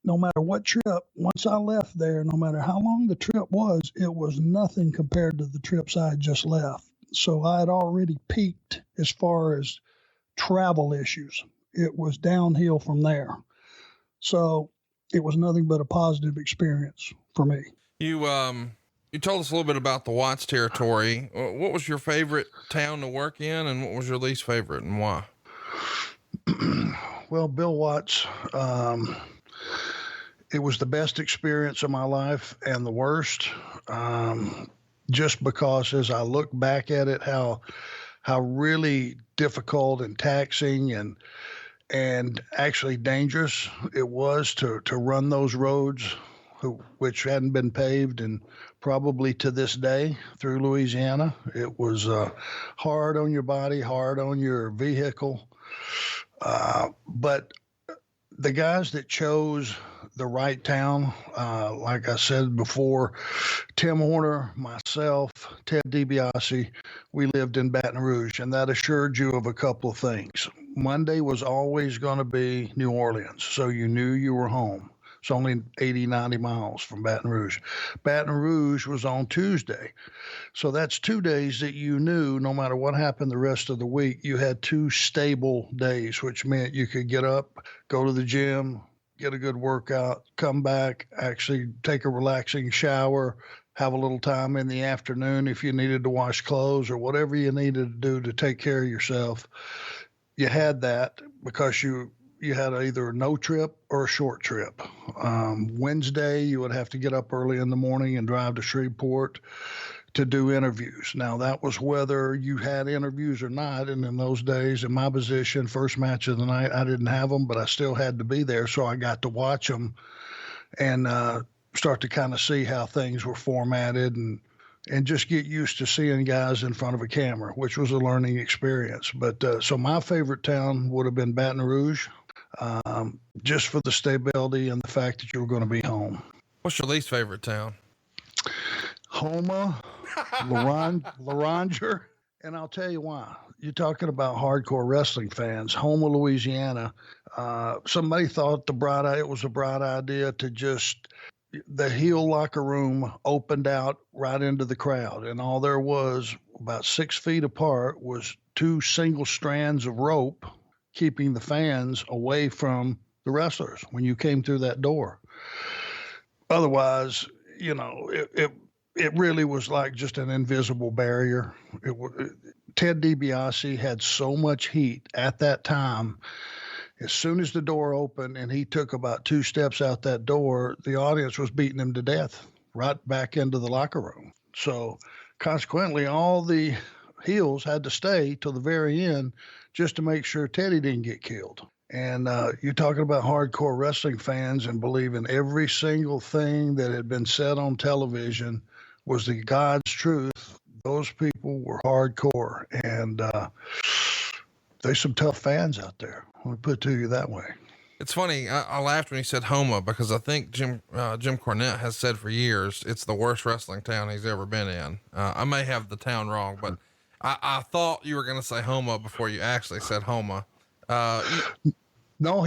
no matter what trip, once I left there, no matter how long the trip was, it was nothing compared to the trips I had just left. So I had already peaked as far as travel issues. It was downhill from there. So it was nothing but a positive experience for me. You told us a little bit about the Watts territory. What was your favorite town to work in, and what was your least favorite, and why? Well, Bill Watts, it was the best experience of my life and the worst, just because as I look back at it, how really difficult and taxing and actually dangerous it was to run those roads, which hadn't been paved, and probably to this day through Louisiana. It was hard on your body, hard on your vehicle. But the guys that chose the right town, like I said before, Tim Horner, myself, Ted DiBiase, we lived in Baton Rouge, and that assured you of a couple of things. Monday was always going to be New Orleans, so you knew you were home. It's only 80, 90 miles from Baton Rouge. Baton Rouge was on Tuesday. So that's 2 days that you knew no matter what happened the rest of the week, you had 2 stable days, which meant you could get up, go to the gym, get a good workout, come back, actually take a relaxing shower, have a little time in the afternoon if you needed to wash clothes or whatever you needed to do to take care of yourself. You had that because you had either no trip or a short trip. Wednesday, you would have to get up early in the morning and drive to Shreveport to do interviews. Now, that was whether you had interviews or not. And in those days, in my position, first match of the night, I didn't have them, but I still had to be there. So I got to watch them and start to kind of see how things were formatted and just get used to seeing guys in front of a camera, which was a learning experience. But so my favorite town would have been Baton Rouge. Just for the stability and the fact that you were going to be home. What's your least favorite town? Houma, Laranger, and I'll tell you why. You're talking about hardcore wrestling fans. Houma, Louisiana. Somebody thought it was a bright idea to just the heel locker room opened out right into the crowd, and all there was about 6 feet apart was 2 single strands of rope keeping the fans away from the wrestlers when you came through that door. Otherwise, it really was like just an invisible barrier. Ted DiBiase had so much heat at that time. As soon as the door opened and he took about 2 steps out that door, the audience was beating him to death right back into the locker room. So consequently, all the heels had to stay till the very end just to make sure Teddy didn't get killed. And you're talking about hardcore wrestling fans and believing every single thing that had been said on television was the God's truth. Those people were hardcore, and there's some tough fans out there. Let me put it to you that way. It's funny. I laughed when he said Homa because I think Jim Cornette has said for years, it's the worst wrestling town he's ever been in. I may have the town wrong, but I thought you were going to say Homa before you actually said Homa. No,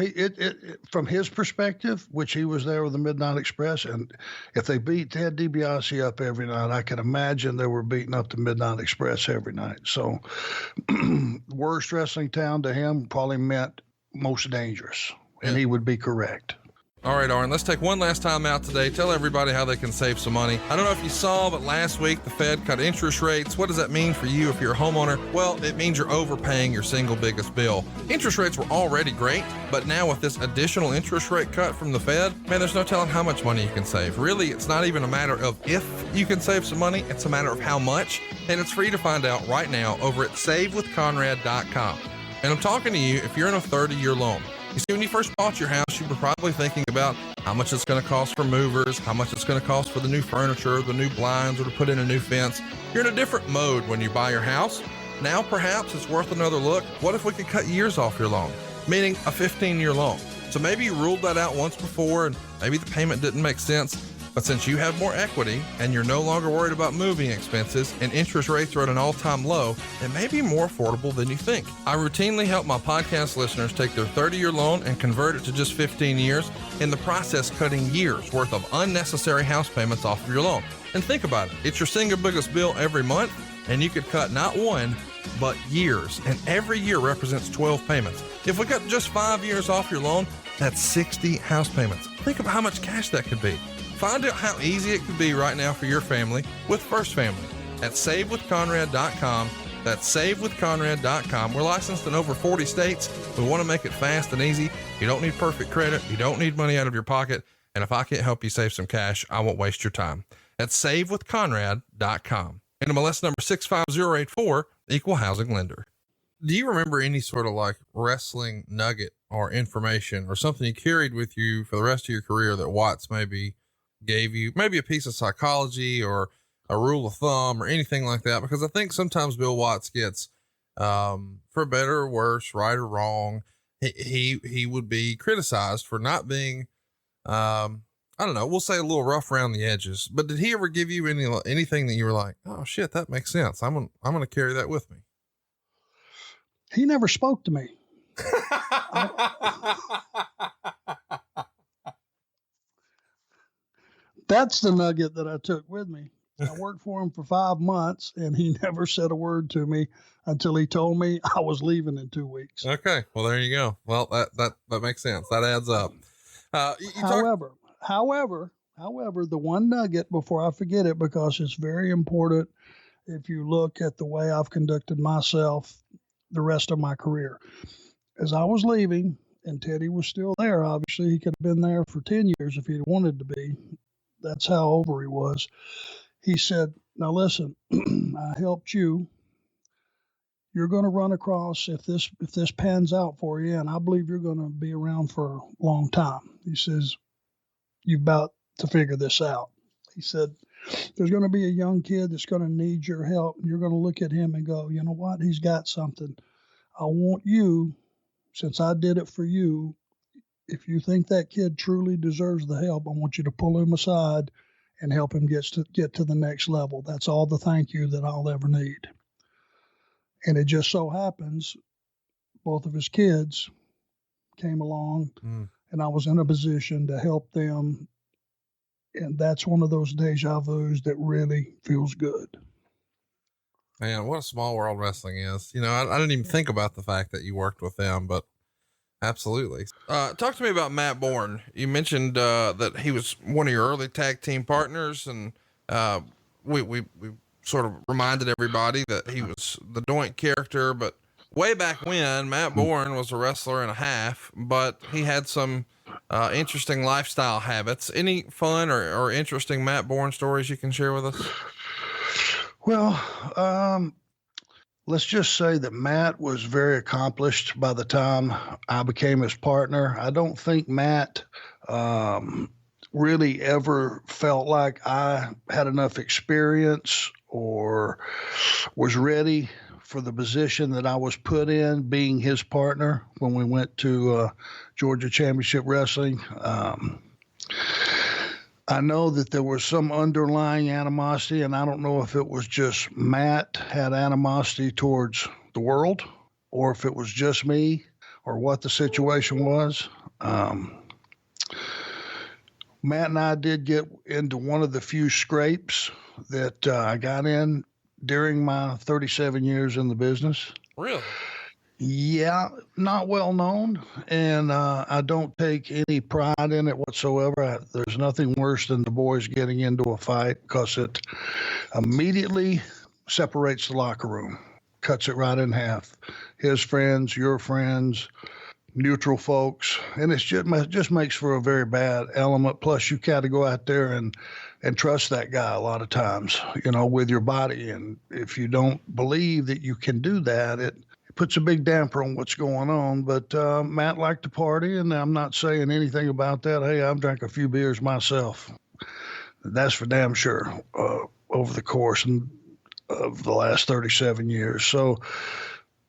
from his perspective, which he was there with the Midnight Express, and if they beat Ted DiBiase up every night, I can imagine they were beating up the Midnight Express every night. So, worst wrestling town to him probably meant most dangerous, and he would be correct. All right, Arn, let's take one last time out today. Tell everybody how they can save some money. I don't know if you saw, but last week the Fed cut interest rates. What does that mean for you if you're a homeowner? Well, it means you're overpaying your single biggest bill. Interest rates were already great, but now with this additional interest rate cut from the Fed, man, there's no telling how much money you can save. Really, it's not even a matter of if you can save some money, it's a matter of how much, and it's free to find out right now over at savewithconrad.com. And I'm talking to you if you're in a 30-year loan. You see, when you first bought your house, you were probably thinking about how much it's going to cost for movers, how much it's going to cost for the new furniture, the new blinds, or to put in a new fence. You're in a different mode when you buy your house. Now, perhaps it's worth another look. What if we could cut years off your loan? Meaning a 15-year loan. So maybe you ruled that out once before and maybe the payment didn't make sense. But since you have more equity and you're no longer worried about moving expenses and interest rates are at an all-time low, it may be more affordable than you think. I routinely help my podcast listeners take their 30-year loan and convert it to just 15 years, in the process cutting years worth of unnecessary house payments off of your loan. And think about it. It's your single biggest bill every month, and you could cut not one, but years. And every year represents 12 payments. If we cut just 5 years off your loan, that's 60 house payments. Think of how much cash that could be. Find out how easy it could be right now for your family with First Family at savewithconrad.com. That's savewithconrad.com. We're licensed in over 40 states. We want to make it fast and easy. You don't need perfect credit. You don't need money out of your pocket. And if I can't help you save some cash, I won't waste your time. That's savewithconrad.com. NMLS number 65084, equal housing lender. Do you remember any sort of like wrestling nugget or information or something you carried with you for the rest of your career that Watts maybe gave you, maybe a piece of psychology or a rule of thumb or anything like that? Because I think sometimes Bill Watts gets, for better or worse, right or wrong, he would be criticized for not being, I don't know, we'll say a little rough around the edges. But did he ever give you anything that you were like, oh shit, that makes sense, I'm gonna carry that with me? He never spoke to me. That's the nugget that I took with me. I worked for him for 5 months and he never said a word to me until he told me I was leaving in 2 weeks. Okay. Well, there you go. Well, that makes sense. That adds up. However, the one nugget before I forget it, because it's very important if you look at the way I've conducted myself the rest of my career. As I was leaving and Teddy was still there, obviously he could have been there for 10 years if he'd wanted to be. That's how over he was. He said, now listen, I helped you. You're going to run across, if this pans out for you, and I believe you're going to be around for a long time. He says, you're about to figure this out. He said, there's going to be a young kid that's going to need your help, and you're going to look at him and go, you know what? He's got something. I want you, since I did it for you, if you think that kid truly deserves the help, I want you to pull him aside and help him get to the next level. That's all the thank you that I'll ever need. And it just so happens, both of his kids came along and I was in a position to help them. And that's one of those deja vus that really feels good. Man, what a small world wrestling is. You know, I didn't even think about the fact that you worked with them, but absolutely. Talk to me about Matt Borne. You mentioned that he was one of your early tag team partners, and we sort of reminded everybody that he was the Doink character, but way back when, Matt Borne was a wrestler and a half, but he had some interesting lifestyle habits. Any fun or interesting Matt Borne stories you can share with us? Well, let's just say that Matt was very accomplished by the time I became his partner. I don't think Matt really ever felt like I had enough experience or was ready for the position that I was put in, being his partner when we went to Georgia Championship Wrestling. I know that there was some underlying animosity, and I don't know if it was just Matt had animosity towards the world or if it was just me or what the situation was. Matt and I did get into one of the few scrapes that I got in during my 37 years in the business. Really? Yeah, not well known, and I don't take any pride in it whatsoever. There's nothing worse than the boys getting into a fight because it immediately separates the locker room, cuts it right in half. His friends, your friends, neutral folks, and it just makes for a very bad element. Plus, you got to go out there and trust that guy a lot of times, with your body. And if you don't believe that you can do that, it puts a big damper on what's going on. But Matt liked to party, and I'm not saying anything about that. Hey, I've drank a few beers myself. That's for damn sure over the course of the last 37 years. So,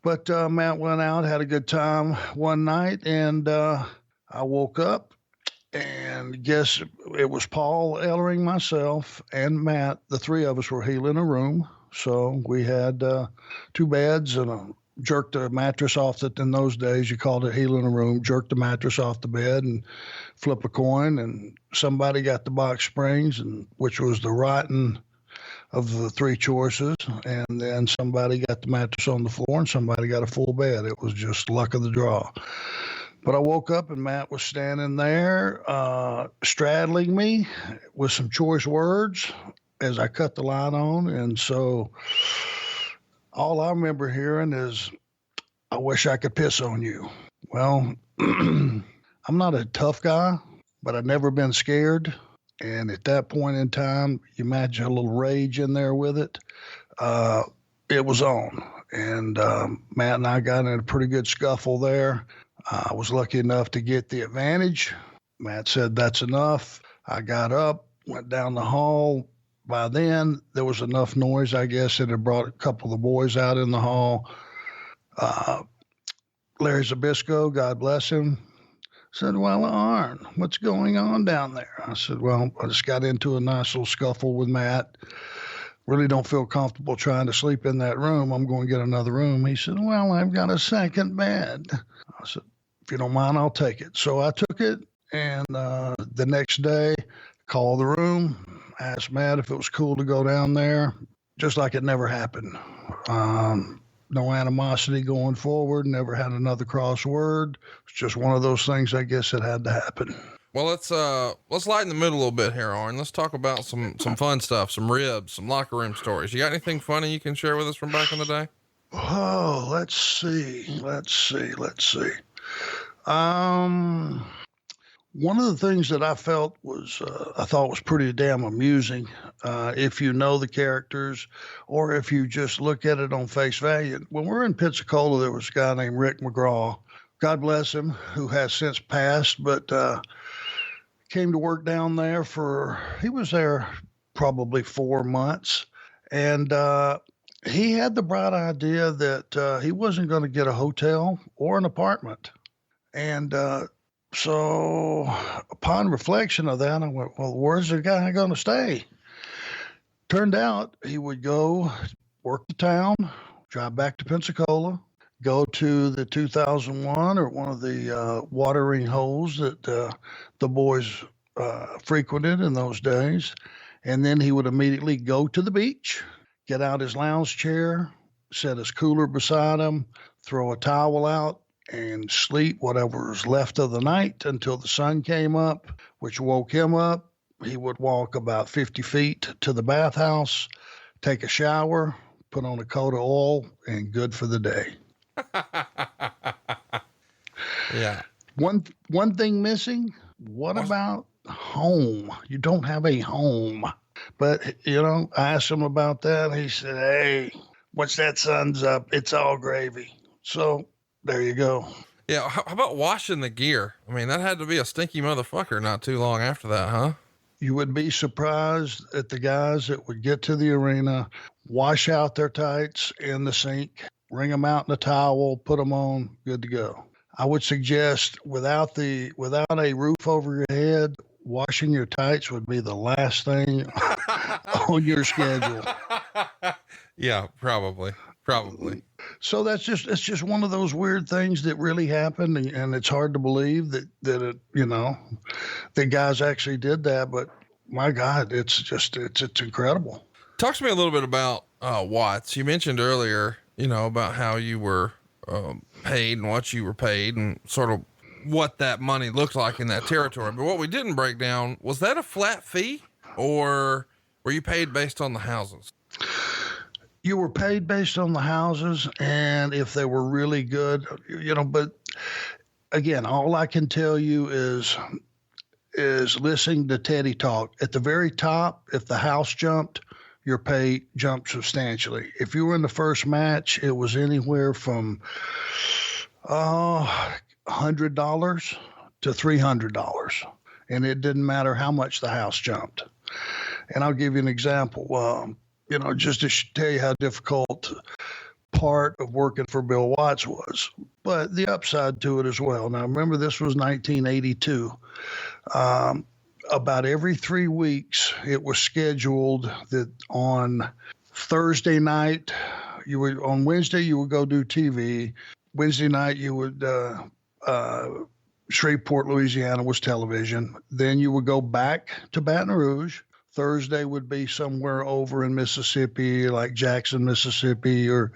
but Matt went out, had a good time one night, and I woke up, and guess it was Paul Ellering, myself, and Matt. The three of us were healing a room. So we had 2 beds and jerked the mattress off in those days, you called it healing a room, jerked the mattress off the bed and flip a coin, and somebody got the box springs, and which was the rotten of the 3 choices, and then somebody got the mattress on the floor and somebody got a full bed. It was just luck of the draw. But I woke up and Matt was standing there straddling me with some choice words as I cut the line on. And so all I remember hearing is, I wish I could piss on you. Well, I'm not a tough guy, but I've never been scared. And at that point in time, you imagine a little rage in there with it. It was on. And Matt and I got in a pretty good scuffle there. I was lucky enough to get the advantage. Matt said, that's enough. I got up, went down the hall. By then, there was enough noise, I guess, that had brought a couple of the boys out in the hall. Larry Zabisco, God bless him, said, well, Arn, what's going on down there? I said, well, I just got into a nice little scuffle with Matt. Really don't feel comfortable trying to sleep in that room. I'm going to get another room. He said, well, I've got a second bed. I said, if you don't mind, I'll take it. So I took it, and the next day, called the room, asked Matt if it was cool to go down there, just like it never happened. No animosity going forward, never had another crossword. It's just one of those things, I guess, that had to happen. Well, let's lighten the mood a little bit here, Arn. Let's talk about some fun stuff, some ribs, some locker room stories. You got anything funny you can share with us from back in the day? Oh, let's see. One of the things that I thought was pretty damn amusing, if you know the characters or if you just look at it on face value. When we were in Pensacola, there was a guy named Rick McGraw, God bless him, who has since passed, but came to work down there he was there probably 4 months. And he had the bright idea that he wasn't going to get a hotel or an apartment. And so upon reflection of that, I went, well, where's the guy going to stay? Turned out he would go work the town, drive back to Pensacola, go to the 2001 or one of the watering holes that the boys frequented in those days. And then he would immediately go to the beach, get out his lounge chair, set his cooler beside him, throw a towel out, and sleep whatever was left of the night until the sun came up, which woke him up. He would walk about 50 feet to the bathhouse, take a shower, put on a coat of oil, and good for the day. Yeah. One thing missing. What about home? You don't have a home. But, I asked him about that. He said, hey, once that sun's up, it's all gravy. So there you go. Yeah. How about washing the gear? I mean, that had to be a stinky motherfucker not too long after that, huh? You would be surprised at the guys that would get to the arena, wash out their tights in the sink, wring them out in a towel, put them on, good to go. I would suggest without a roof over your head, washing your tights would be the last thing on your schedule. Yeah, probably. So it's just one of those weird things that really happened, and it's hard to believe that it, the guys actually did that. But my God, it's incredible. Talk to me a little bit about Watts. You mentioned earlier, about how you were paid and what you were paid and sort of what that money looked like in that territory. But what we didn't break down, was that a flat fee or were you paid based on the houses? You were paid based on the houses, and if they were really good, but again, all I can tell you is listening to Teddy talk. At the very top, if the house jumped, your pay jumped substantially. If you were in the first match, it was anywhere from $100 to $300, and it didn't matter how much the house jumped. And I'll give you an example. Just to tell you how difficult part of working for Bill Watts was, but the upside to it as well. Now, remember, this was 1982. About every 3 weeks, it was scheduled that on Thursday night, on Wednesday, you would go do TV. Wednesday night, you would, Shreveport, Louisiana was television. Then you would go back to Baton Rouge. Thursday would be somewhere over in Mississippi, like Jackson, Mississippi, or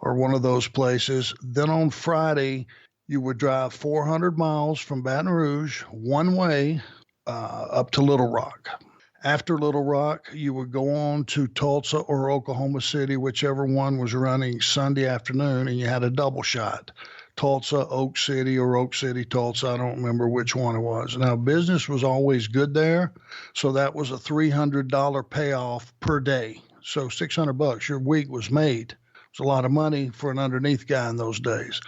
one of those places. Then on Friday, you would drive 400 miles from Baton Rouge one way up to Little Rock. After Little Rock, you would go on to Tulsa or Oklahoma City, whichever one was running Sunday afternoon, and you had a double shot. Tulsa, Oak City, or Oak City, Tulsa. I don't remember which one it was. Now, business was always good there, so that was a $300 payoff per day. So $600, your week was made. It's a lot of money for an underneath guy in those days.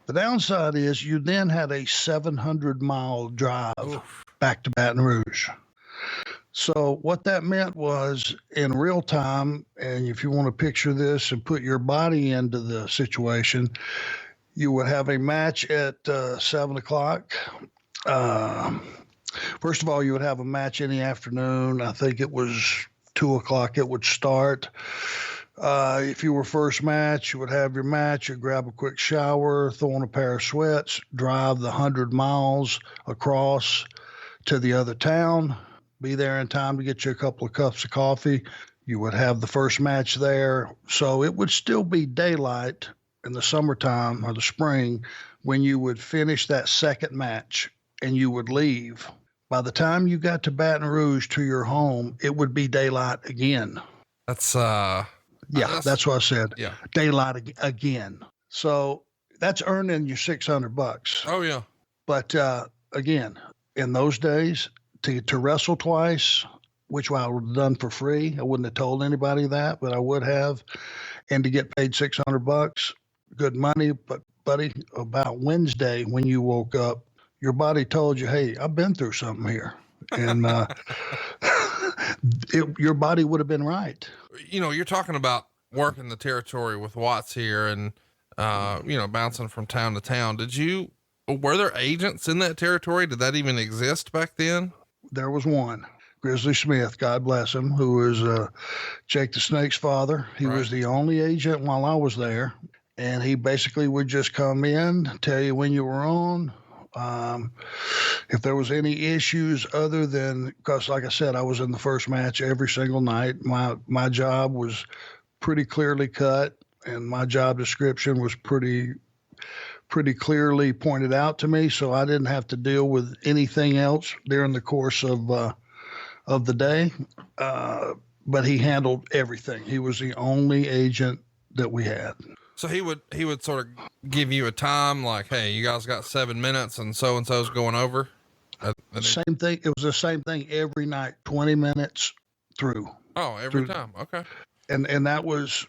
The downside is you then had a 700-mile drive back to Baton Rouge. So what that meant was in real time, and if you want to picture this and put your body into the situation, you would have a match at 7 o'clock. First of all, you would have a match in the afternoon. I think it was 2 o'clock it would start. If you were first match, you would have your match. You'd grab a quick shower, throw on a pair of sweats, drive the 100 miles across to the other town, be there in time to get you a couple of cups of coffee. You would have the first match there. So it would still be daylight in the summertime or the spring when you would finish that second match and you would leave. By the time you got to Baton Rouge to your home, it would be daylight again. That's that's what I said. Yeah. Daylight again. So that's earning you $600. Oh yeah. But, again, in those days to wrestle twice, which I would have done for free. I wouldn't have told anybody that, but I would have. And to get paid $600, good money. But buddy, about Wednesday when you woke up, your body told you, hey, I've been through something here. And your body would have been right. You're talking about working the territory with Watts here and, bouncing from town to town. Were there agents in that territory? Did that even exist back then? There was one, Grizzly Smith, God bless him, who was Jake the Snake's father. He was the only agent while I was there. And he basically would just come in, tell you when you were on. If there was any issues other than, because like I said, I was in the first match every single night. My job was pretty clearly cut, and my job description was pretty clearly pointed out to me, so I didn't have to deal with anything else during the course of the day. But he handled everything. He was the only agent that we had. So he would sort of give you a time like, hey, you guys got 7 minutes and so-and-so's going over. Same thing. It was the same thing every night, 20 minutes through. Oh, every time. Okay. And it was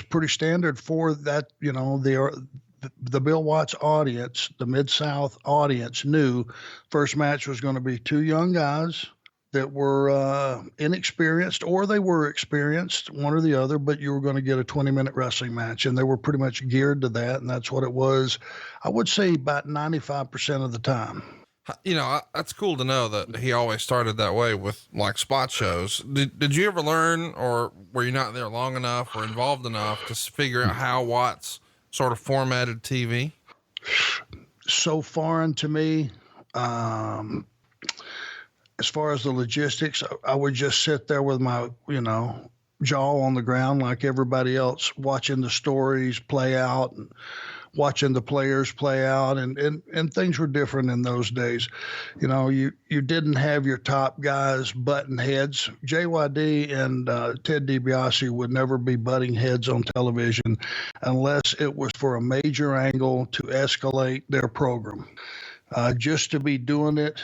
pretty standard for that. The Bill Watts audience, the Mid-South audience knew first match was going to be two young guys that were inexperienced, or they were experienced, one or the other, but you were going to get a 20-minute wrestling match, and they were pretty much geared to that, and that's what it was. I would say about 95% of the time. You know, that's cool to know that he always started that way with like spot shows. Did you ever learn, or were you not there long enough or involved enough to figure out how Watts sort of formatted TV? So foreign to me. As far as the logistics, I would just sit there with my, jaw on the ground like everybody else, watching the stories play out and watching the players play out, and things were different in those days. You didn't have your top guys butting heads. JYD and Ted DiBiase would never be butting heads on television unless it was for a major angle to escalate their program. Just to be doing it,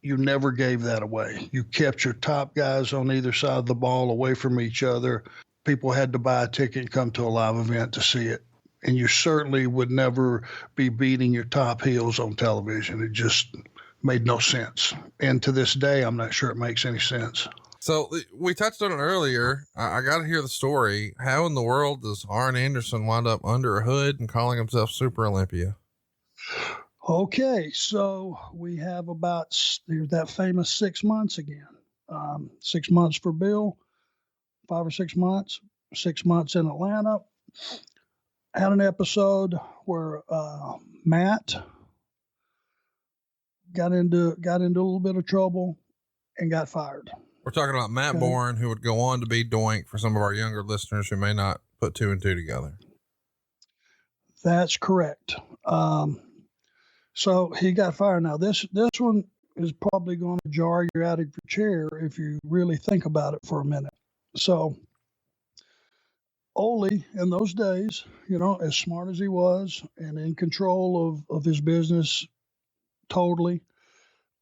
you never gave that away. You kept your top guys on either side of the ball away from each other. People had to buy a ticket and come to a live event to see it. And you certainly would never be beating your top heels on television. It just made no sense. And to this day, I'm not sure it makes any sense. So we touched on it earlier. I got to hear the story. How in the world does Arn Anderson wind up under a hood and calling himself Super Olympia? Okay, so we have about that famous 6 months again. 6 months for Bill, 5 or 6 months, 6 months in Atlanta. Had an episode where Matt got into a little bit of trouble and got fired. We're talking about Matt Borne, who would go on to be Doink for some of our younger listeners who may not put two and two together. That's correct. So he got fired. Now this one is probably going to jar you out of your chair if you really think about it for a minute. So Ole, in those days, as smart as he was and in control of his business totally,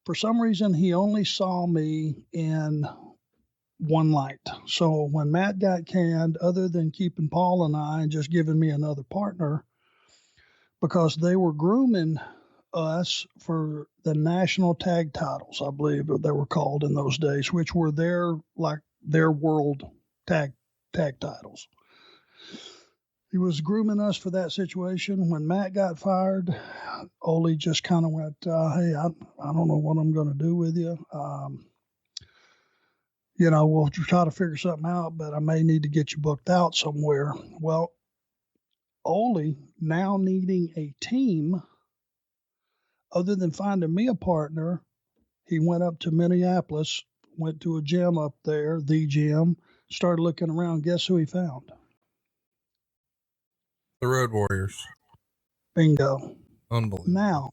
for some reason, he only saw me in one light. So when Matt got canned, other than keeping Paul and I and just giving me another partner, because they were grooming us for the national tag titles, I believe they were called in those days, which were their world tag titles. He was grooming us for that situation. When Matt got fired, Ole just kind of went, hey, I don't know what I'm going to do with you. We'll try to figure something out, but I may need to get you booked out somewhere. Well, Ole, now needing a team, other than finding me a partner, he went up to Minneapolis, went to a gym up there, the gym, started looking around. Guess who he found? The Road Warriors. Bingo. Unbelievable.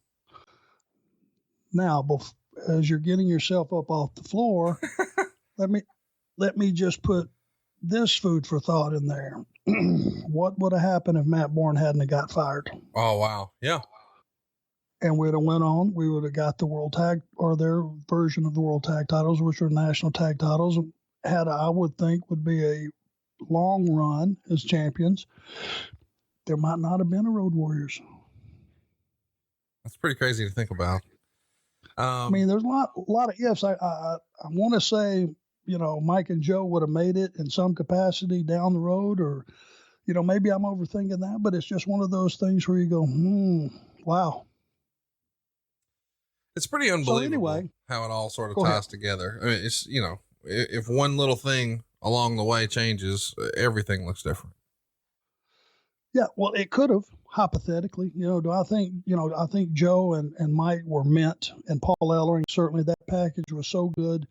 Now, as you're getting yourself up off the floor, let me just put this food for thought in there. What would have happened if Matt Borne hadn't have got fired? Oh, wow. Yeah. And we'd have went on. We would have got the World Tag, or their version of the World Tag titles, which are national tag titles. I would think would be a long run as champions. There might not have been a Road Warriors. That's pretty crazy to think about. I mean, there's a lot of ifs. I want to say, Mike and Joe would have made it in some capacity down the road, or, maybe I'm overthinking that, but it's just one of those things where you go, wow. It's pretty unbelievable anyway, how it all sort of ties together. I mean, it's, if one little thing along the way changes, everything looks different. Yeah, well, it could have, hypothetically. Do I think, I think Joe and Mike were meant, and Paul Ellering, certainly that package was so good.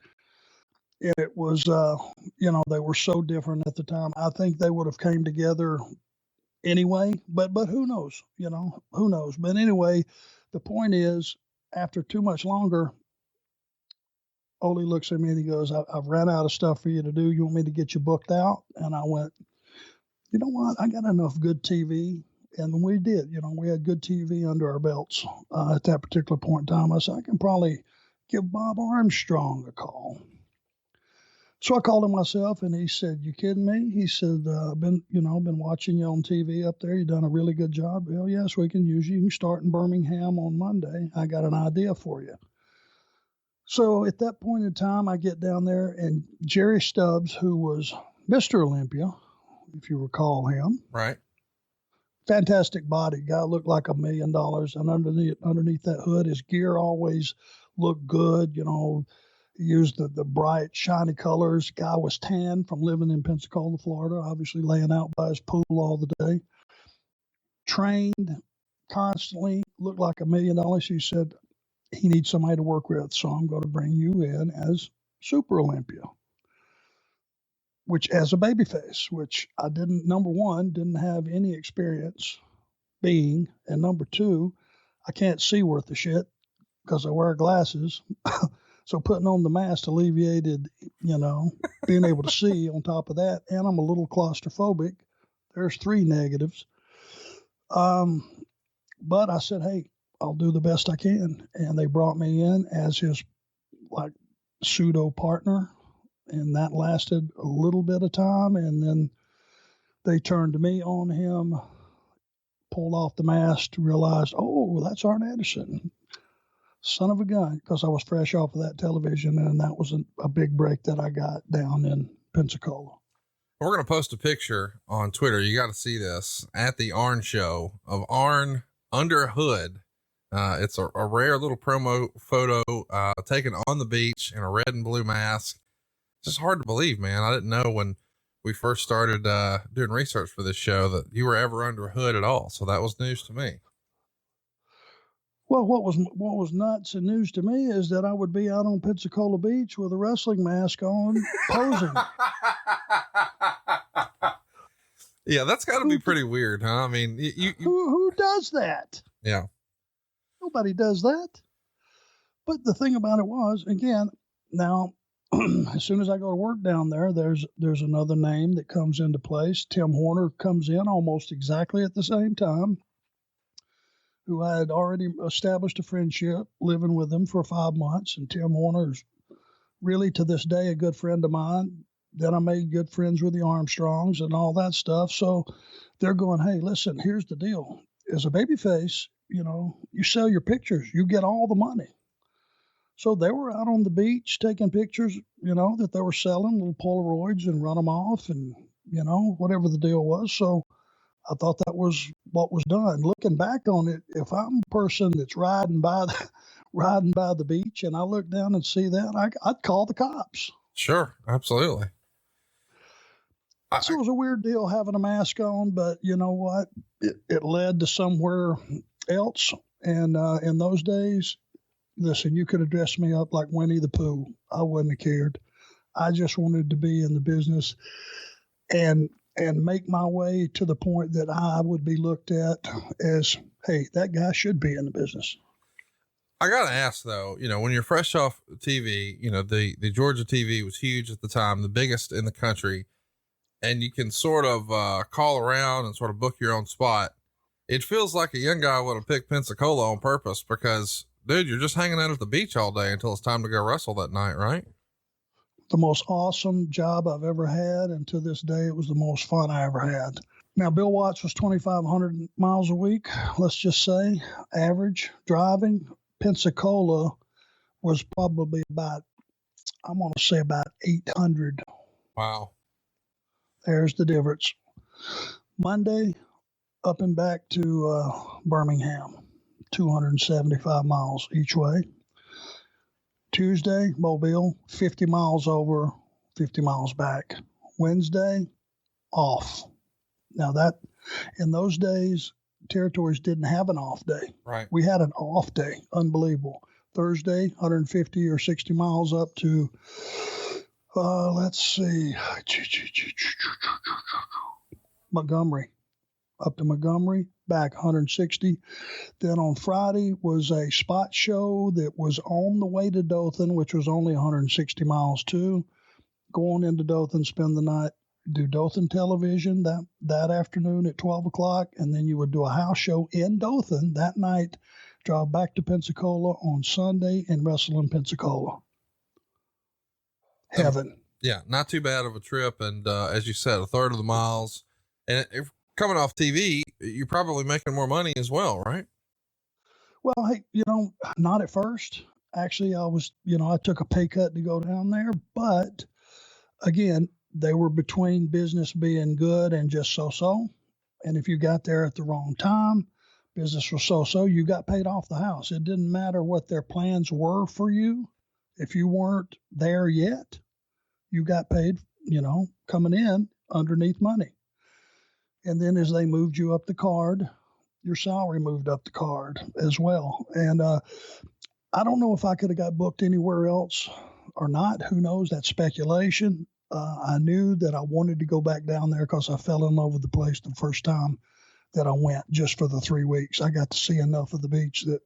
And it was, they were so different at the time. I think they would have came together anyway, but who knows, who knows. But anyway, the point is, after too much longer, Ole looks at me and he goes, I've ran out of stuff for you to do. You want me to get you booked out? And I went, you know what? I got enough good TV. And we did, we had good TV under our belts at that particular point in time. I said, I can probably give Bob Armstrong a call. So I called him myself, and he said, you kidding me? He said, I've been watching you on TV up there. You've done a really good job. Well, yes, we can use you. You can start in Birmingham on Monday. I got an idea for you. So at that point in time, I get down there, and Jerry Stubbs, who was Mr. Olympia, if you recall him, Right. fantastic body, guy looked like $1 million, and underneath that hood, his gear always looked good. You know, he used the bright, shiny colors. Guy was tan from living in Pensacola, Florida, obviously laying out by his pool all the day. Trained constantly, looked like $1 million. He said he needs somebody to work with, so I'm going to bring you in as Super Olympia, which as a babyface, which I didn't, number one, didn't have any experience being, and number two, I can't see worth a shit because I wear glasses. So putting on the mask alleviated, you know, being able to see on top of that, and I'm a little claustrophobic. There's 3 negatives. But I said, hey, I'll do the best I can. And they brought me in as his like pseudo partner. And that lasted a little bit of time. And then they turned me on him, pulled off the mask, realized, oh, that's Arn Anderson. Son of a gun, because I was fresh off of that television. And that was a big break that I got down in Pensacola. We're going to post a picture on Twitter. You got to see this at the Arn show of Arn under a hood. It's a rare little promo photo, taken on the beach in a red and blue mask. It's just hard to believe, man. I didn't know when we first started, doing research for this show that you were ever under a hood at all. So that was news to me. Well, what was nuts and news to me is that I would be out on Pensacola Beach with a wrestling mask on, posing. Yeah, that's got to be pretty weird, huh? I mean, who does that? Yeah, nobody does that. But the thing about it was, again, now as soon as I go to work down there, there's another name that comes into place. Tim Horner comes in almost exactly at the same time, who I had already established a friendship, living with him for 5 months. And Tim Horner's really, to this day, a good friend of mine. Then I made good friends with the Armstrongs and all that stuff. So they're going, hey, listen, here's the deal. As a babyface, you know, you sell your pictures, you get all the money. So they were out on the beach taking pictures, you know, that they were selling, little Polaroids, and run them off and, you know, whatever the deal was. So I thought that was what was done. Looking back on it, if I'm a person that's riding by the beach and I look down and see that, I'd call the cops. Sure. Absolutely. So it was a weird deal having a mask on, but you know what? It led to somewhere else. And in those days, listen, you could have dressed me up like Winnie the Pooh. I wouldn't have cared. I just wanted to be in the business and make my way to the point that I would be looked at as, hey, that guy should be in the business. I got to ask though, you know, when you're fresh off TV, you know, the Georgia TV was huge at the time, the biggest in the country, and you can sort of, call around and sort of book your own spot. It feels like a young guy would have picked Pensacola on purpose because, dude, you're just hanging out at the beach all day until it's time to go wrestle that night, right? The most awesome job I've ever had. And to this day, it was the most fun I ever had. Now, Bill Watts was 2,500 miles a week, let's just say, average driving. Pensacola was probably about, I'm going to say about 800. Wow. There's the difference. Monday, up and back to Birmingham, 275 miles each way. Tuesday, Mobile, 50 miles over, 50 miles back. Wednesday, off. Now that, in those days, territories didn't have an off day. Right. We had an off day. Unbelievable. Thursday, 150 or 60 miles up to, let's see, Montgomery. Up to Montgomery, back 160. Then on Friday was a spot show that was on the way to Dothan, which was only 160 miles too. Going into Dothan, spend the night, do Dothan television that afternoon at 12 o'clock, and then you would do a house show in Dothan that night, drive back to Pensacola on Sunday and wrestle in Pensacola. Heaven. Yeah, not too bad of a trip. And as you said, a third of the miles. And if coming off TV, you're probably making more money as well, right? Well, hey, you know, not at first. Actually, I took a pay cut to go down there, but again, they were between business being good and just so-so. And if you got there at the wrong time, business was so-so, you got paid off the house. It didn't matter what their plans were for you. If you weren't there yet, you got paid, coming in underneath money. And then as they moved you up the card, your salary moved up the card as well. And I don't know if I could have got booked anywhere else or not. Who knows? That's speculation. I knew that I wanted to go back down there because I fell in love with the place the first time that I went, just for the 3 weeks. I got to see enough of the beach that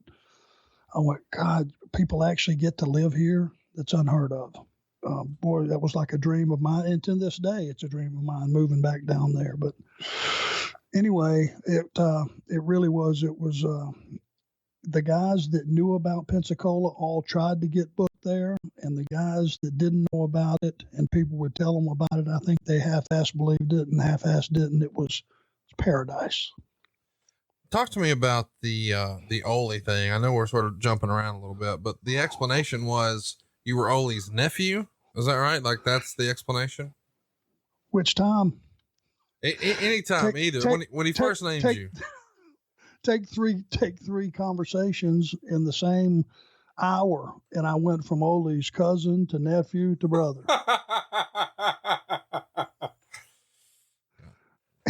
I went, God, people actually get to live here. That's unheard of. Boy, that was like a dream of mine. And to this day, it's a dream of mine moving back down there. But anyway, it really was. It was the guys that knew about Pensacola all tried to get booked there, and the guys that didn't know about it and people would tell them about it, I think they half-assed believed it and half-assed didn't. It was paradise. Talk to me about the Ole thing. I know we're sort of jumping around a little bit, but the explanation was you were Ole's nephew. Is that right? Like, that's the explanation? Which time? Anytime, either. When he first named you. Take three conversations in the same hour, and I went from Ole's cousin to nephew to brother.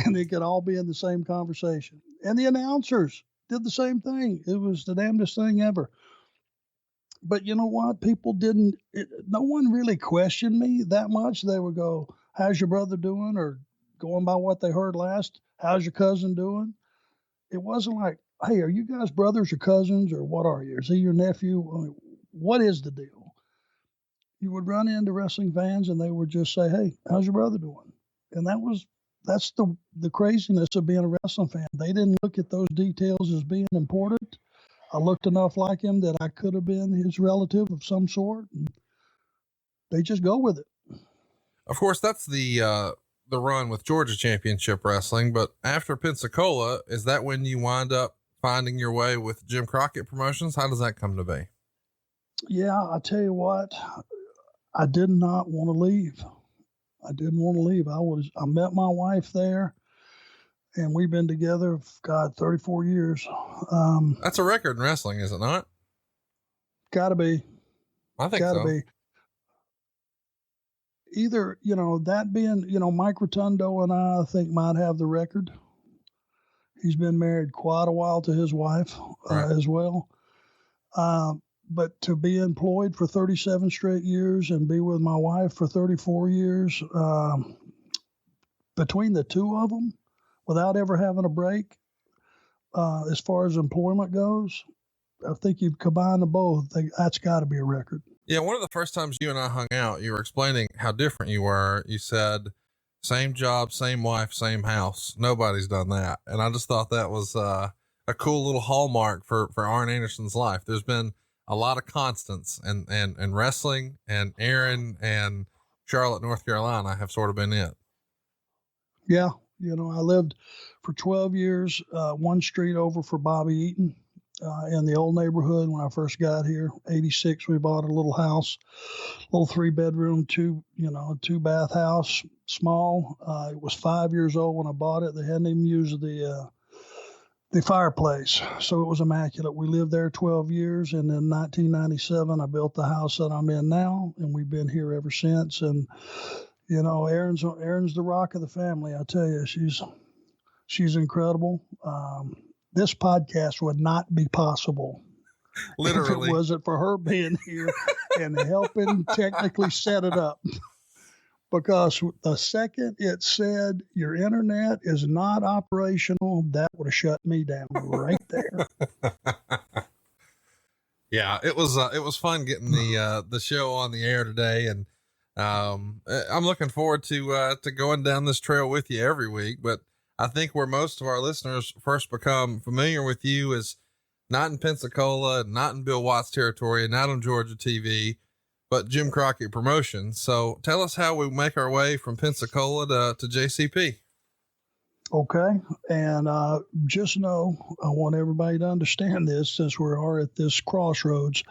And they could all be in the same conversation. And the announcers did the same thing. It was the damnedest thing ever. But you know what? No one really questioned me that much. They would go, how's your brother doing? Or going by what they heard last, how's your cousin doing? It wasn't like, hey, are you guys brothers or cousins, or what are you? Is he your nephew? I mean, what is the deal? You would run into wrestling fans and they would just say, hey, how's your brother doing? And that's the craziness of being a wrestling fan. They didn't look at those details as being important. I looked enough like him that I could have been his relative of some sort. And they just go with it. Of course, that's the run with Georgia Championship Wrestling, but after Pensacola, is that when you wind up finding your way with Jim Crockett Promotions? How does that come to be? Yeah, I tell you what, I did not want to leave. I didn't want to leave. I met my wife there, and we've been together, 34 years. That's a record in wrestling, is it not? Gotta be. I think gotta so. be. Either, that being, Mike Rotundo and I think might have the record. He's been married quite a while to his wife Right. As well. But to be employed for 37 straight years and be with my wife for 34 years, between the two of them, without ever having a break, as far as employment goes, I think you've combined them both. That's got to be a record. Yeah. One of the first times you and I hung out, you were explaining how different you were. You said, same job, same wife, same house. Nobody's done that. And I just thought that was a cool little hallmark for Arn Anderson's life. There's been a lot of constants, and wrestling and Aaron and Charlotte, North Carolina have sort of been it. Yeah. I lived for 12 years, one street over for Bobby Eaton, in the old neighborhood. When I first got here, 86, we bought a little house, little 3-bedroom, two bath house, small. It was 5 years old when I bought it. They hadn't even used the fireplace, so it was immaculate. We lived there 12 years, and in 1997, I built the house that I'm in now, and we've been here ever since. And Erin's the rock of the family. I tell you, she's incredible. This podcast would not be possible Literally, if it wasn't for her being here and helping technically set it up. Because the second it said your internet is not operational, that would have shut me down right there. Yeah, it was fun getting the show on the air today, and I'm looking forward to going down this trail with you every week. But I think where most of our listeners first become familiar with you is not in Pensacola, not in Bill Watts territory, and not on Georgia TV, but Jim Crockett Promotions. So tell us how we make our way from Pensacola to JCP. Okay. And just know, I want everybody to understand this, since we are at this crossroads.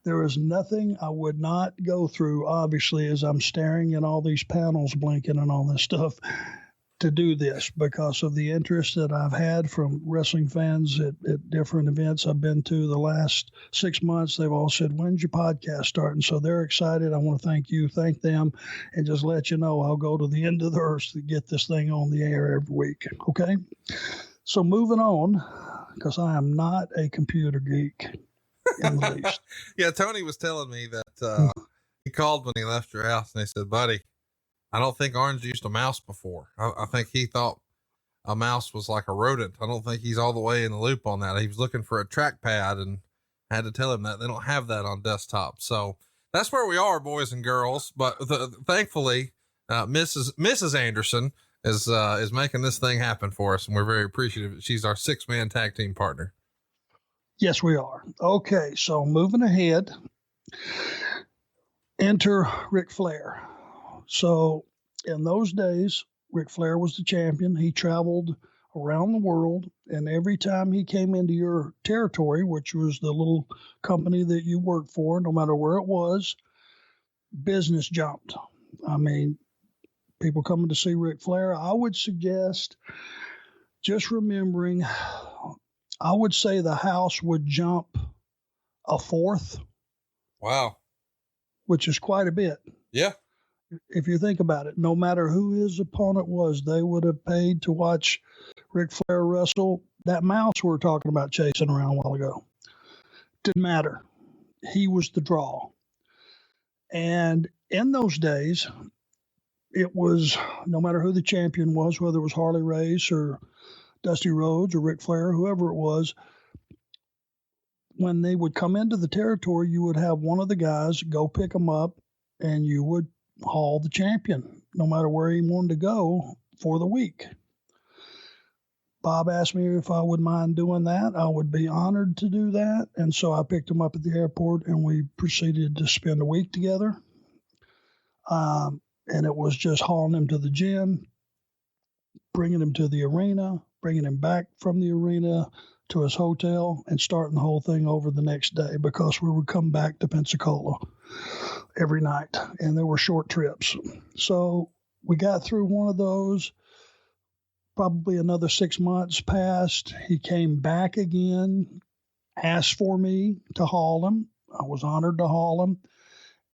There is nothing I would not go through, obviously, as I'm staring at all these panels blinking and all this stuff to do this, because of the interest that I've had from wrestling fans at different events I've been to the last 6 months. They've all said, when's your podcast starting? So they're excited. I want to thank you, thank them, and just let you know I'll go to the end of the earth to get this thing on the air every week. Okay? So moving on, because I am not a computer geek in the least. Yeah, Tony was telling me that he called when he left your house and he said, buddy, I don't think Arn's used a mouse before. I think he thought a mouse was like a rodent. I don't think he's all the way in the loop on that. He was looking for a trackpad and had to tell him that they don't have that on desktop. So that's where we are, boys and girls. But thankfully, Mrs. Anderson is making this thing happen for us, and we're very appreciative. She's our 6-man tag team partner. Yes, we are. Okay, so moving ahead, enter Ric Flair. So in those days, Ric Flair was the champion. He traveled around the world, and every time he came into your territory, which was the little company that you worked for, no matter where it was, business jumped. I mean, people coming to see Ric Flair, I would suggest just remembering, I would say the house would jump a fourth. Wow. Which is quite a bit. Yeah. If you think about it, no matter who his opponent was, they would have paid to watch Ric Flair wrestle. That mouse we were talking about chasing around a while ago, didn't matter. He was the draw. And in those days, it was no matter who the champion was, whether it was Harley Race or Dusty Rhodes or Ric Flair, whoever it was, when they would come into the territory, you would have one of the guys go pick them up, and you would haul the champion, no matter where he wanted to go for the week. Bob asked me if I would mind doing that. I would be honored to do that. And so I picked him up at the airport, and we proceeded to spend a week together. And it was just hauling him to the gym, bringing him to the arena, bringing him back from the arena to his hotel, and starting the whole thing over the next day, because we would come back to Pensacola every night, and there were short trips. So we got through one of those. Probably another 6 months passed. He came back again, asked for me to haul him. I was honored to haul him.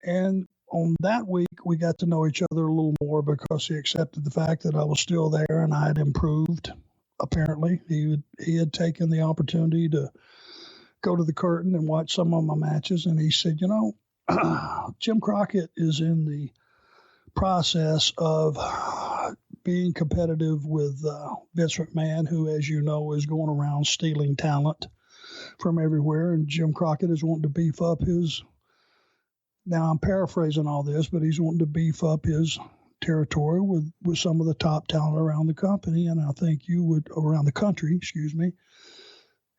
And on that week, we got to know each other a little more, because he accepted the fact that I was still there and I had improved. Apparently, he had taken the opportunity to go to the curtain and watch some of my matches. And he said, you know, Jim Crockett is in the process of being competitive with Vince McMahon, who, as you know, is going around stealing talent from everywhere. And Jim Crockett is wanting to beef up his, now I'm paraphrasing all this, but he's wanting to beef up his territory with some of the top talent around the company. And I think you would, around the country, excuse me.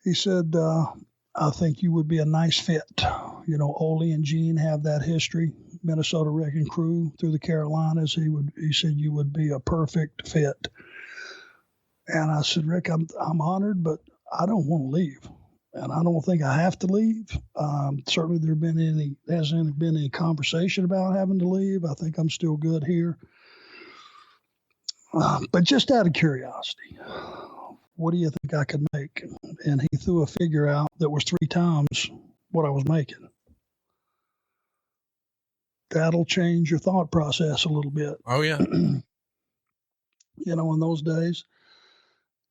He said, I think you would be a nice fit. You know, Ole and Gene have that history, Minnesota Wrecking Crew through the Carolinas. He said you would be a perfect fit. And I said, Rick, I'm honored, but I don't want to leave. And I don't think I have to leave. Certainly there hasn't been any conversation about having to leave. I think I'm still good here. But just out of curiosity, what do you think I could make? And he threw a figure out that was 3 times what I was making. That'll change your thought process a little bit. Oh, yeah. You know, in those days.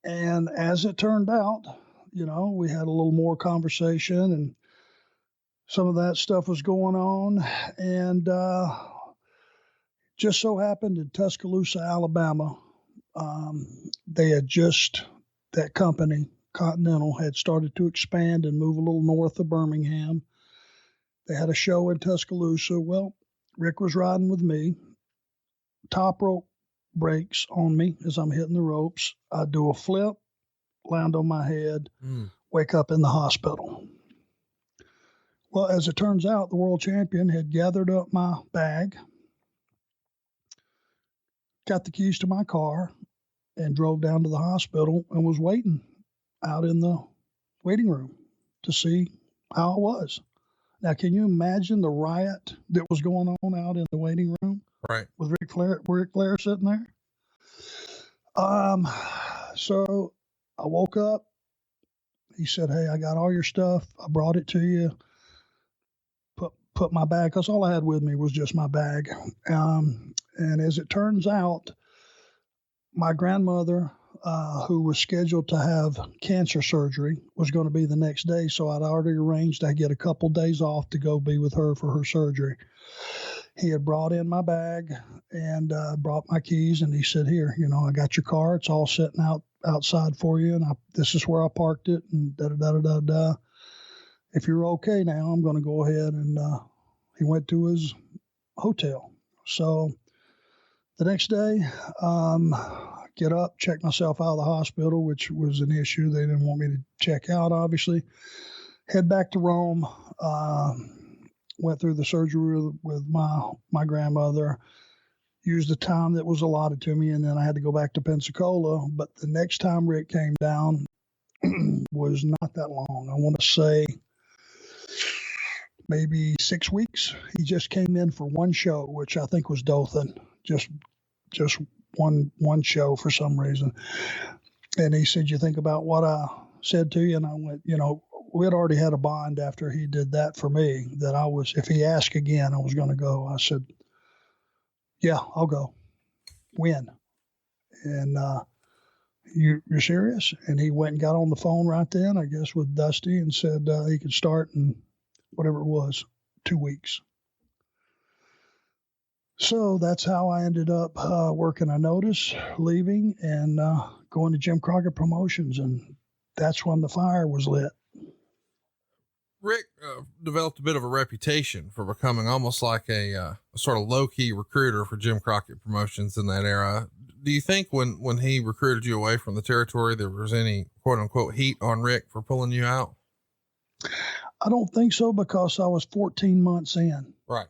And as it turned out, you know, we had a little more conversation, and some of that stuff was going on. And just so happened in Tuscaloosa, Alabama, that company, Continental, had started to expand and move a little north of Birmingham. They had a show in Tuscaloosa. Well, Rick was riding with me. Top rope breaks on me as I'm hitting the ropes. I do a flip, land on my head, wake up in the hospital. Well, as it turns out, the world champion had gathered up my bag, got the keys to my car, and drove down to the hospital and was waiting out in the waiting room to see how I was. Now, can you imagine the riot that was going on out in the waiting room? Right. With Ric Flair sitting there. So I woke up. He said, "Hey, I got all your stuff. I brought it to you. Put my bag," because all I had with me was just my bag. And as it turns out, my grandmother, who was scheduled to have cancer surgery, was going to be the next day. So I'd already arranged I get a couple days off to go be with her for her surgery. He had brought in my bag and brought my keys, and he said, "Here, I got your car. It's all sitting outside for you, and this is where I parked it, and da-da-da-da-da. If you're okay now, I'm going to go ahead." And he went to his hotel. So the next day, get up, check myself out of the hospital, which was an issue. They didn't want me to check out, obviously. Head back to Rome. Went through the surgery with my grandmother, used the time that was allotted to me, and then I had to go back to Pensacola. But the next time Rick came down was not that long. I want to say maybe 6 weeks. He just came in for one show, which I think was Dothan, just one show for some reason. And he said, "You think about what I said to you?" And I went, we had already had a bond after he did that for me, that if he asked again, I was going to go. I said, "Yeah, I'll go." When? And you're serious? And he went and got on the phone right then, I guess, with Dusty, and said he could start in whatever it was, 2 weeks. So that's how I ended up working a notice, leaving, and going to Jim Crockett Promotions. And that's when the fire was lit. Rick developed a bit of a reputation for becoming almost like a sort of low-key recruiter for Jim Crockett Promotions in that era. Do you think when he recruited you away from the territory, there was any quote unquote heat on Rick for pulling you out? I don't think so, because I was 14 months in. Right.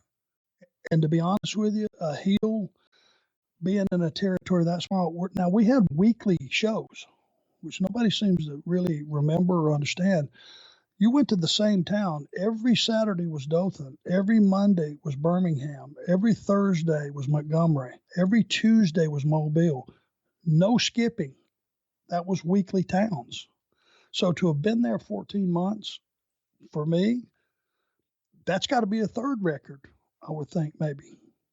And to be honest with you, a heel being in a territory that small. Now, we had weekly shows, which nobody seems to really remember or understand. You went to the same town. Every Saturday was Dothan. Every Monday was Birmingham. Every Thursday was Montgomery. Every Tuesday was Mobile. No skipping. That was weekly towns. So to have been there 14 months, for me, that's got to be a third record, I would think, maybe.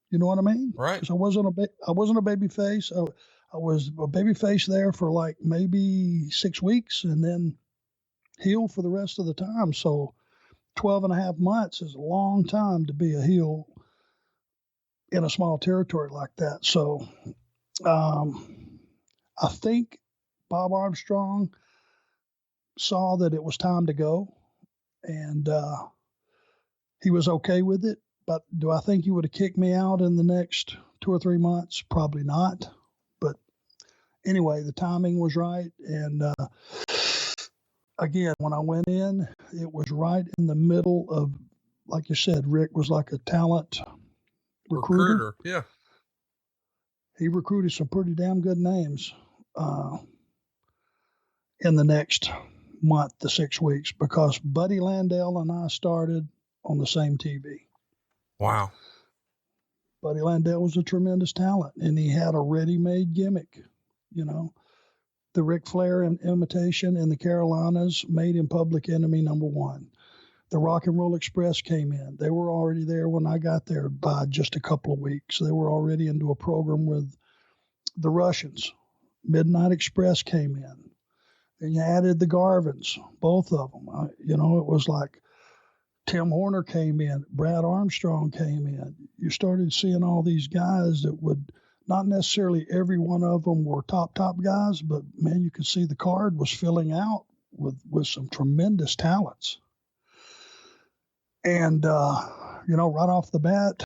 You know what I mean? Right. Because I wasn't a baby face. I was a baby face there for like maybe 6 weeks, and then heel for the rest of the time. So 12 and a half months is a long time to be a heel in a small territory like that. So I think Bob Armstrong saw that it was time to go, and he was okay with it. But do I think he would have kicked me out in the next 2 or 3 months? Probably not. But anyway, the timing was right. And again, when I went in, it was right in the middle of, like you said, Rick was like a talent recruiter. Yeah. He recruited some pretty damn good names in the next month to 6 weeks, because Buddy Landell and I started on the same TV. Wow. Buddy Landell was a tremendous talent, and he had a ready-made gimmick. The Ric Flair imitation in the Carolinas made him Public Enemy #1. The Rock and Roll Express came in. They were already there when I got there by just a couple of weeks. They were already into a program with the Russians. Midnight Express came in. Then you added the Garvins, both of them. It was like Tim Horner came in, Brad Armstrong came in. You started seeing all these guys that would, not necessarily every one of them were top guys, but man, you could see the card was filling out with some tremendous talents. And, right off the bat,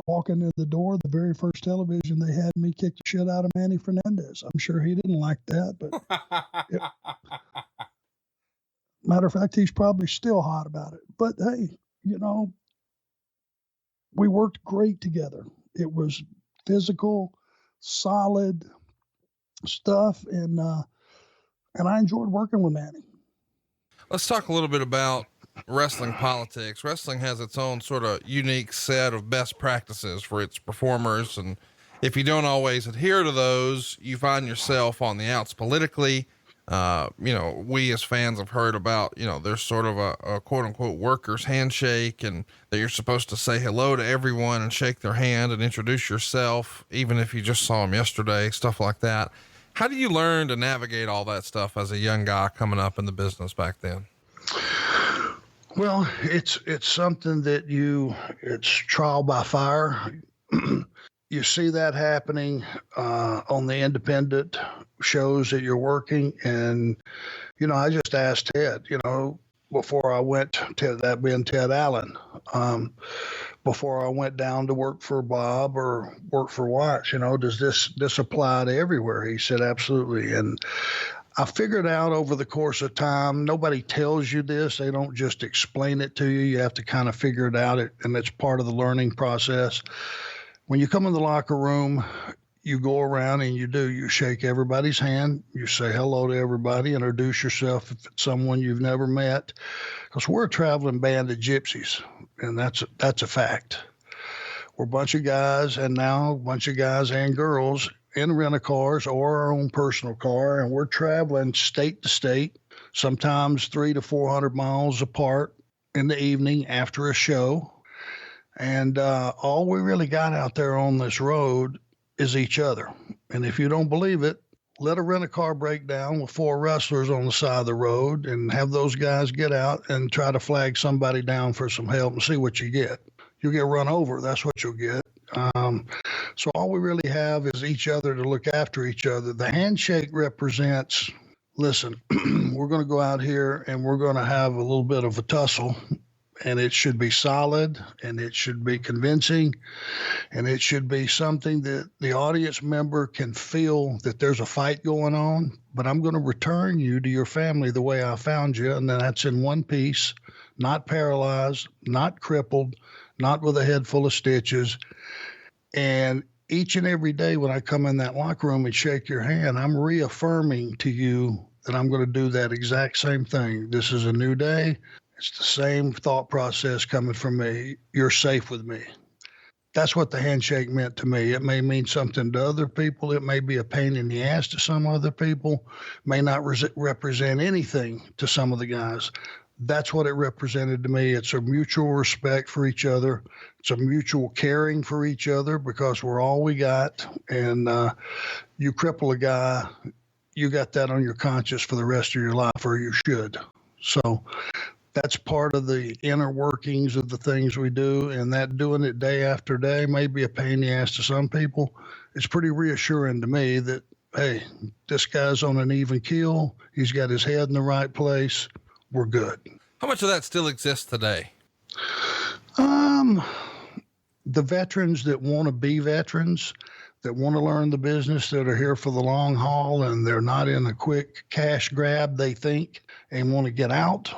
walking in the door, the very first television, they had me kick the shit out of Manny Fernandez. I'm sure he didn't like that, but matter of fact, he's probably still hot about it. But hey, we worked great together. It was physical, solid stuff, and I enjoyed working with Manny. Let's talk a little bit about wrestling politics. Wrestling has its own sort of unique set of best practices for its performers. And if you don't always adhere to those, you find yourself on the outs politically. We as fans have heard about, there's sort of a quote unquote workers handshake, and that you're supposed to say hello to everyone and shake their hand and introduce yourself, even if you just saw them yesterday, stuff like that. How do you learn to navigate all that stuff as a young guy coming up in the business back then? Well, it's something that it's trial by fire. You see that happening on the independent shows that you're working. And, I just asked Ted, before I went to that being Ted Allen, before I went down to work for Bob or work for Watts, does this apply to everywhere? He said, absolutely. And I figured out over the course of time, nobody tells you this. They don't just explain it to you. You have to kind of figure it out, and it's part of the learning process. When you come in the locker room, you go around and you shake everybody's hand. You say hello to everybody, introduce yourself if it's someone you've never met, because we're a traveling band of gypsies, and that's a fact. We're a bunch of guys, and now a bunch of guys and girls in rent-a-cars or our own personal car, and we're traveling state to state, sometimes 300 to 400 miles apart in the evening after a show. And all we really got out there on this road is each other. And if you don't believe it, let a rent-a-car break down with 4 wrestlers on the side of the road and have those guys get out and try to flag somebody down for some help and see what you get. You'll get run over. That's what you'll get. So all we really have is each other to look after each other. The handshake represents, listen, we're going to go out here and we're going to have a little bit of a tussle, and it should be solid, and it should be convincing, and it should be something that the audience member can feel that there's a fight going on, but I'm going to return you to your family the way I found you. And then that's in one piece, not paralyzed, not crippled, not with a head full of stitches. And each and every day when I come in that locker room and shake your hand, I'm reaffirming to you that I'm going to do that exact same thing. This is a new day. It's the same thought process coming from me. You're safe with me. That's what the handshake meant to me. It may mean something to other people. It may be a pain in the ass to some other people. May not represent anything to some of the guys. That's what it represented to me. It's a mutual respect for each other. It's a mutual caring for each other, because we're all we got. And you cripple a guy, you got that on your conscience for the rest of your life, or you should. So that's part of the inner workings of the things we do. And that doing it day after day may be a pain in the ass to some people. It's pretty reassuring to me that, hey, this guy's on an even keel. He's got his head in the right place. We're good. How much of that still exists today? The veterans that want to be veterans, that want to learn the business, that are here for the long haul, and they're not in a quick cash grab, they think, and want to get out,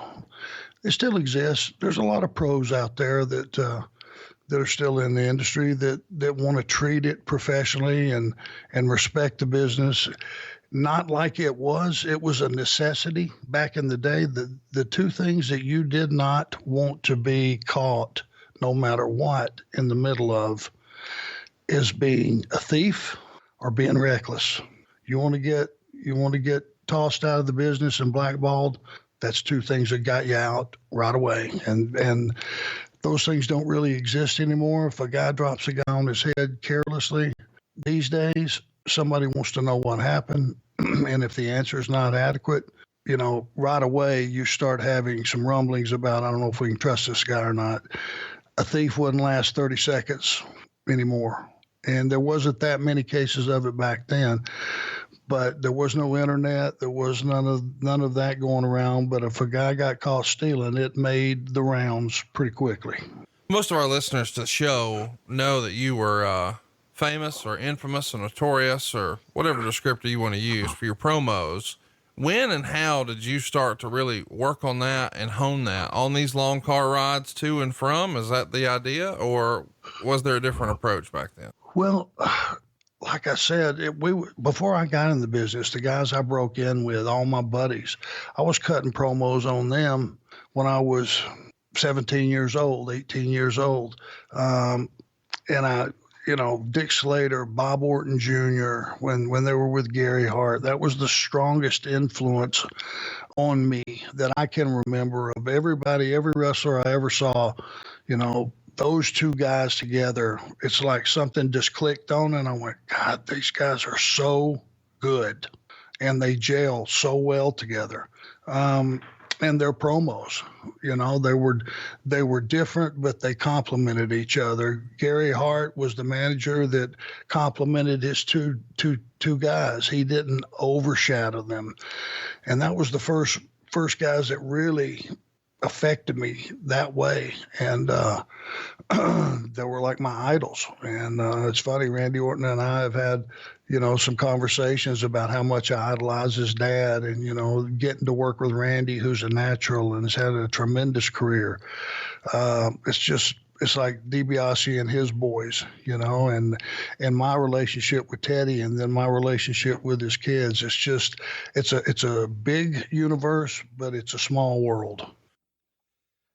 it still exists. There's a lot of pros out there that are still in the industry that want to treat it professionally and respect the business. Not like it was a necessity back in the day. The two things that you did not want to be caught, no matter what, in the middle of is being a thief or being reckless. You want to get tossed out of the business and blackballed. That's two things that got you out right away. And those things don't really exist anymore. If a guy drops a guy on his head carelessly these days, somebody wants to know what happened. And if the answer is not adequate, right away you start having some rumblings about, I don't know if we can trust this guy or not. A thief wouldn't last 30 seconds anymore. And there wasn't that many cases of it back then, but there was no internet. There was none of that going around. But if a guy got caught stealing, it made the rounds pretty quickly. Most of our listeners to the show know that you were famous or infamous or notorious or whatever descriptor you want to use for your promos. When and how did you start to really work on that and hone that on these long car rides to and from? Is that the idea, or was there a different approach back then? Well, like I said, before I got in the business, the guys I broke in with, all my buddies, I was cutting promos on them when I was 17 years old, 18 years old. And I, Dick Slater, Bob Orton Jr., when they were with Gary Hart, that was the strongest influence on me that I can remember of everybody, every wrestler I ever saw, those two guys together. It's like something just clicked on, and I went, God, these guys are so good, and they gel so well together. And their promos, they were different, but they complemented each other. Gary Hart was the manager that complemented his two guys. He didn't overshadow them, and that was the first guys that really affected me that way. And they were like my idols. And it's funny, Randy Orton and I have had some conversations about how much I idolize his dad, and getting to work with Randy, who's a natural and has had a tremendous career. It's like DiBiase and his boys, and my relationship with Teddy, and then my relationship with his kids. It's a big universe, but it's a small world.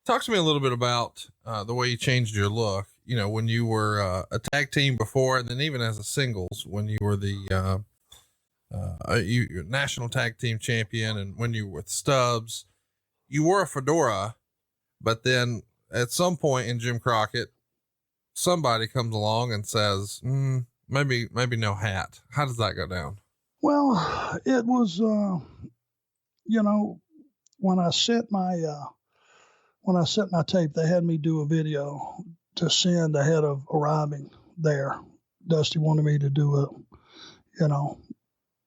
Talk to me a little bit about the way you changed your look, when you were a tag team before, and then even as a singles, when you were the you national tag team champion, and when you were with Stubbs, you wore a fedora, but then at some point in Jim Crockett, somebody comes along and says, maybe no hat. How does that go down? Well, it was, when I sent my tape, they had me do a video to send ahead of arriving there. Dusty wanted me to do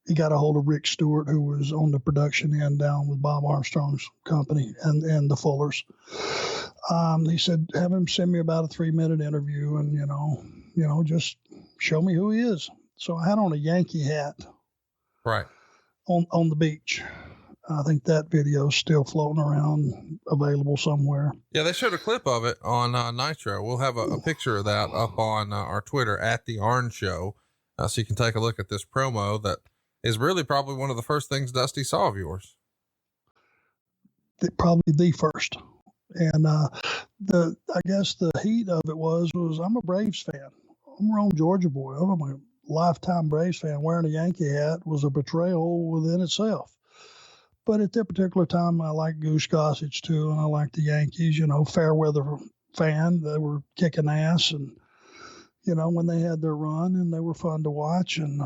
he got a hold of Rick Stewart, who was on the production end down with Bob Armstrong's company and the Fullers. He said, have him send me about a 3-minute interview and, just show me who he is. So I had on a Yankee hat. Right. On the beach. I think that video is still floating around, available somewhere. Yeah, they showed a clip of it on Nitro. We'll have a picture of that up on our Twitter at the ARN Show, so you can take a look at this promo that is really probably one of the first things Dusty saw of yours. Probably the first. And I guess the heat of it was I'm a Braves fan. I'm a Rome, Georgia boy. I'm a lifetime Braves fan. Wearing a Yankee hat was a betrayal within itself. But at that particular time, I liked Goose Gossage too, and I liked the Yankees. Fair weather fan. They were kicking ass, and when they had their run, and they were fun to watch, and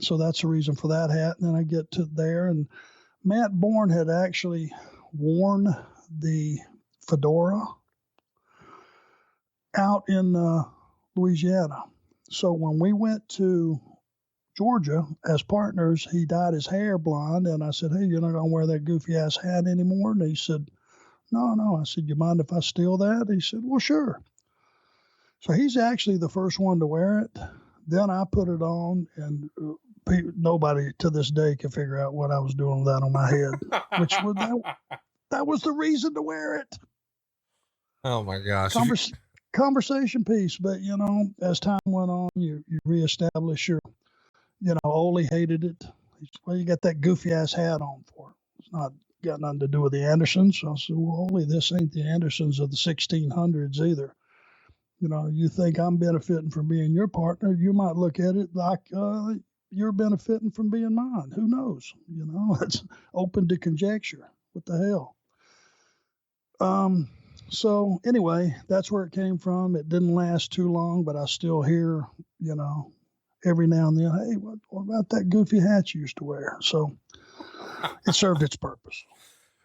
so that's the reason for that hat. And then I get to there, and Matt Borne had actually worn the fedora out in Louisiana. So when we went to Georgia as partners, he dyed his hair blonde, and I said, hey, you're not going to wear that goofy ass hat anymore? And he said, no. I said, you mind if I steal that? He said, well, sure. So he's actually the first one to wear it. Then I put it on, and nobody to this day can figure out what I was doing with that on my head, which was that was the reason to wear it. Oh my gosh. Conversation piece. But, as time went on, you reestablish your, Ole hated it. Well, you got that goofy ass hat on for. It's not got nothing to do with the Andersons. So I said, well, Ole, this ain't the Andersons of the 1600s either. You think I'm benefiting from being your partner. You might look at it like you're benefiting from being mine. Who knows? It's open to conjecture. What the hell? So anyway, that's where it came from. It didn't last too long, but I still hear, every now and then, hey, what about that goofy hat you used to wear? So it served its purpose.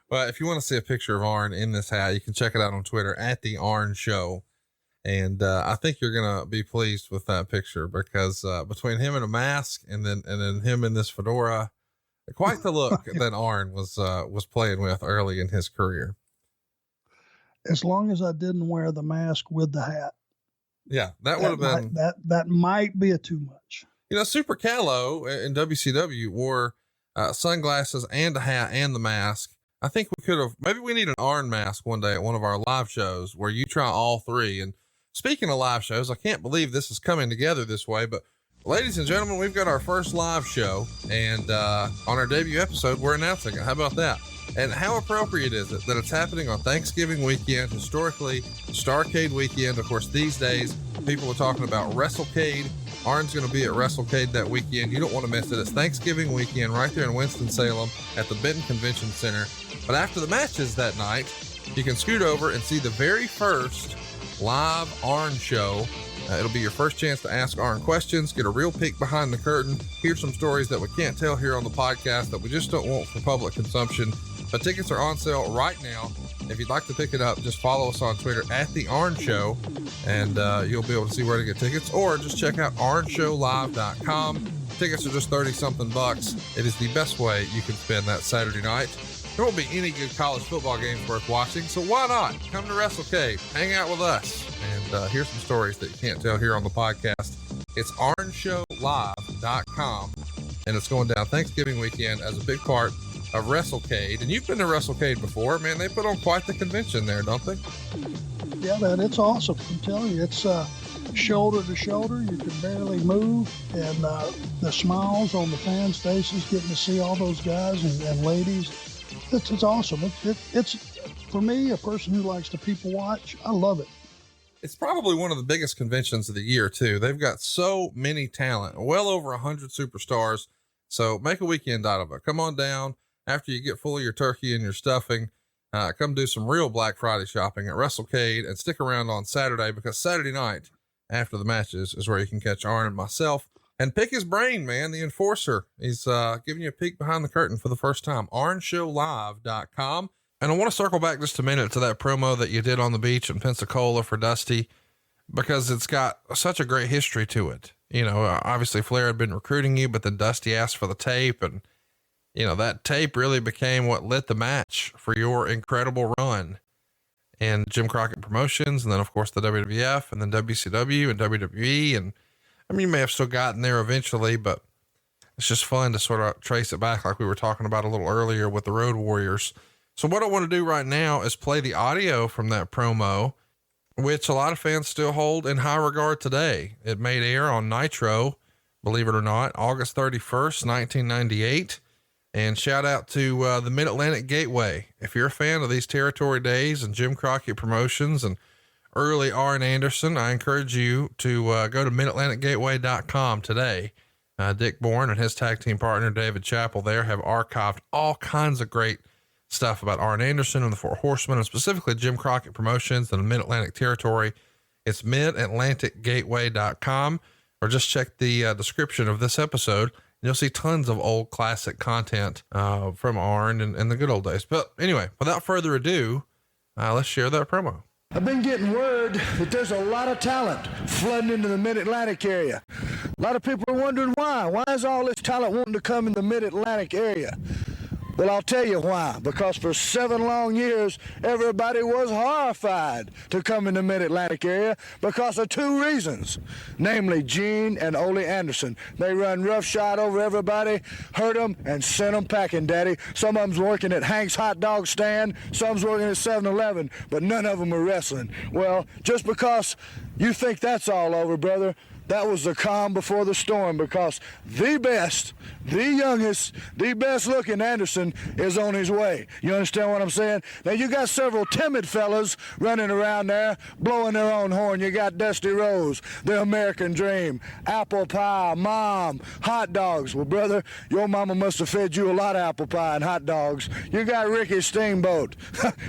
Well, if you want to see a picture of Arn in this hat, you can check it out on Twitter at the ARN Show. And I think you're going to be pleased with that picture, because between him in a mask and then him in this fedora, quite the look that Arn was playing with early in his career. As long as I didn't wear the mask with the hat. Yeah, that would have been that might be a too much. Super Callow in WCW wore sunglasses and a hat and the mask. I think maybe we need an Arn mask one day at one of our live shows where you try all three. And speaking of live shows, I can't believe this is coming together this way, but Ladies and gentlemen, we've got our first live show, and on our debut episode, we're announcing it. How about that? And how appropriate is it that it's happening on Thanksgiving weekend, historically, Starcade weekend? Of course, these days, people are talking about WrestleCade. Arn's going to be at WrestleCade that weekend. You don't want to miss it. It's Thanksgiving weekend right there in Winston-Salem at the Benton Convention Center. But after the matches that night, you can scoot over and see the very first live Arn show. It'll be your first chance to ask Arn questions, get a real peek behind the curtain, hear some stories that we can't tell here on the podcast that we just don't want for public consumption. But tickets are on sale right now. If you'd like to pick it up, just follow us on Twitter at The Arn Show, and you'll be able to see where to get tickets, or just check out arnshowlive.com. Tickets are just 30-something bucks. It is the best way you can spend that Saturday night. There won't be any good college football games worth watching, so why not come to WrestleCade, hang out with us, and hear some stories that you can't tell here on the podcast. It's arnshowlive.com, and it's going down Thanksgiving weekend as a big part of WrestleCade. And you've been to WrestleCade before, man. They put on quite the convention there, don't they? Yeah, man, it's awesome. I'm telling you, it's shoulder to shoulder. You can barely move, and the smiles on the fans' faces, getting to see all those guys and ladies. It's awesome. It's for me, a person who likes to people watch. I love it. It's probably one of the biggest conventions of the year too. They've got so many talent, well over 100 superstars. So make a weekend out of it. Come on down after you get full of your turkey and your stuffing. Come do some real Black Friday shopping at WrestleCade, and stick around on Saturday, because Saturday night after the matches is where you can catch Arn and myself and pick his brain, man. The enforcer. He's giving you a peek behind the curtain for the first time. arnshowlive.com. And I want to circle back just a minute to that promo that you did on the beach in Pensacola for Dusty, because it's got such a great history to it. You know, obviously Flair had been recruiting you, but then Dusty asked for the tape, and you know, that tape really became what lit the match for your incredible run in Jim Crockett Promotions. And then of course the WWF, and then WCW and WWE. And I mean, you may have still gotten there eventually, but it's just fun to sort of trace it back, like we were talking about a little earlier with the Road Warriors. So what I want to do right now is play the audio from that promo, which a lot of fans still hold in high regard today. It made air on Nitro, believe it or not, August 31st, 1998. And shout out to the Mid-Atlantic Gateway. If you're a fan of these territory days and Jim Crockett Promotions and early Arn Anderson, I encourage you to go to midatlanticgateway.com today. Dick Borne and his tag team partner, David Chappell, there have archived all kinds of great stuff about Arn Anderson and the Four Horsemen, and specifically Jim Crockett Promotions and the Mid-Atlantic territory. It's midatlanticgateway.com, or just check the description of this episode. You'll see tons of old classic content from Arn and the good old days. But anyway, without further ado, let's share that promo. I've been getting word that there's a lot of talent flooding into the Mid-Atlantic area. A lot of people are wondering why. Why is all this talent wanting to come in the Mid-Atlantic area? Well, I'll tell you why. Because for 7 long years, everybody was horrified to come in the Mid-Atlantic area because of 2 reasons. Namely, Gene and Ole Anderson. They run roughshod over everybody, hurt them, and sent them packing, Daddy. Some of them's working at Hank's hot dog stand, some's working at 7-Eleven, but none of them are wrestling. Well, just because you think that's all over, brother, that was the calm before the storm, because the best, the youngest, the best looking Anderson is on his way. You understand what I'm saying? Now you got several timid fellas running around there blowing their own horn. You got Dusty Rose, the American Dream, apple pie, mom, hot dogs. Well, brother, your mama must have fed you a lot of apple pie and hot dogs. You got Ricky Steamboat.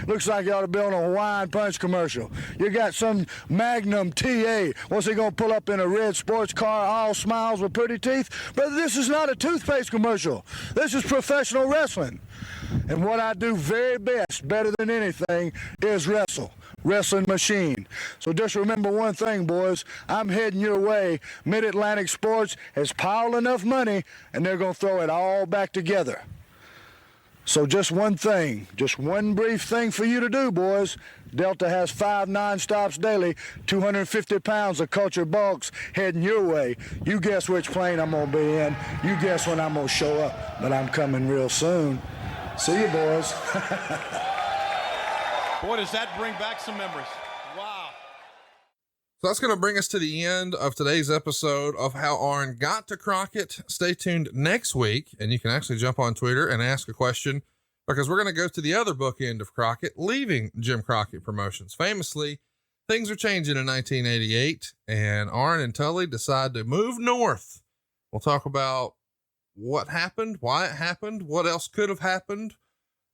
Looks like you ought to be on a Hawaiian Punch commercial. You got some Magnum TA. What's he gonna pull up in a red sports car, all smiles with pretty teeth? Brother, this is not a toothpaste commercial. This is professional wrestling. And what I do very best, better than anything, is wrestle. Wrestling machine. So just remember one thing, boys. I'm heading your way. Mid-Atlantic Sports has piled enough money, and they're going to throw it all back together. So just one thing, just one brief thing for you to do, boys. Delta has 5 non-stops daily, 250 pounds of culture bulks heading your way. You guess which plane I'm going to be in. You guess when I'm going to show up, but I'm coming real soon. See you, boys. Boy, does that bring back some memories. Wow. So that's going to bring us to the end of today's episode of How Arn Got to Crockett. Stay tuned next week, and you can actually jump on Twitter and ask a question, because we're going to go to the other bookend of Crockett, leaving Jim Crockett Promotions. Famously, things are changing in 1988, and Arn and Tully decide to move north. We'll talk about what happened, why it happened, what else could have happened,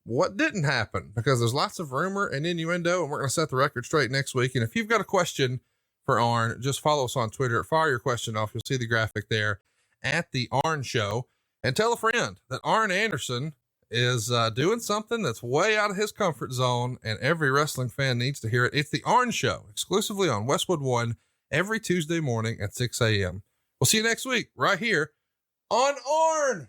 what didn't happen, because there's lots of rumor and innuendo, and we're going to set the record straight next week. And if you've got a question for Arn, just follow us on Twitter. Fire your question off. You'll see the graphic there at the Arn Show, and tell a friend that Arn Anderson is doing something that's way out of his comfort zone, and every wrestling fan needs to hear it. It's the Arn Show, exclusively on Westwood One, every Tuesday morning at 6 a.m. We'll see you next week right here on Arn.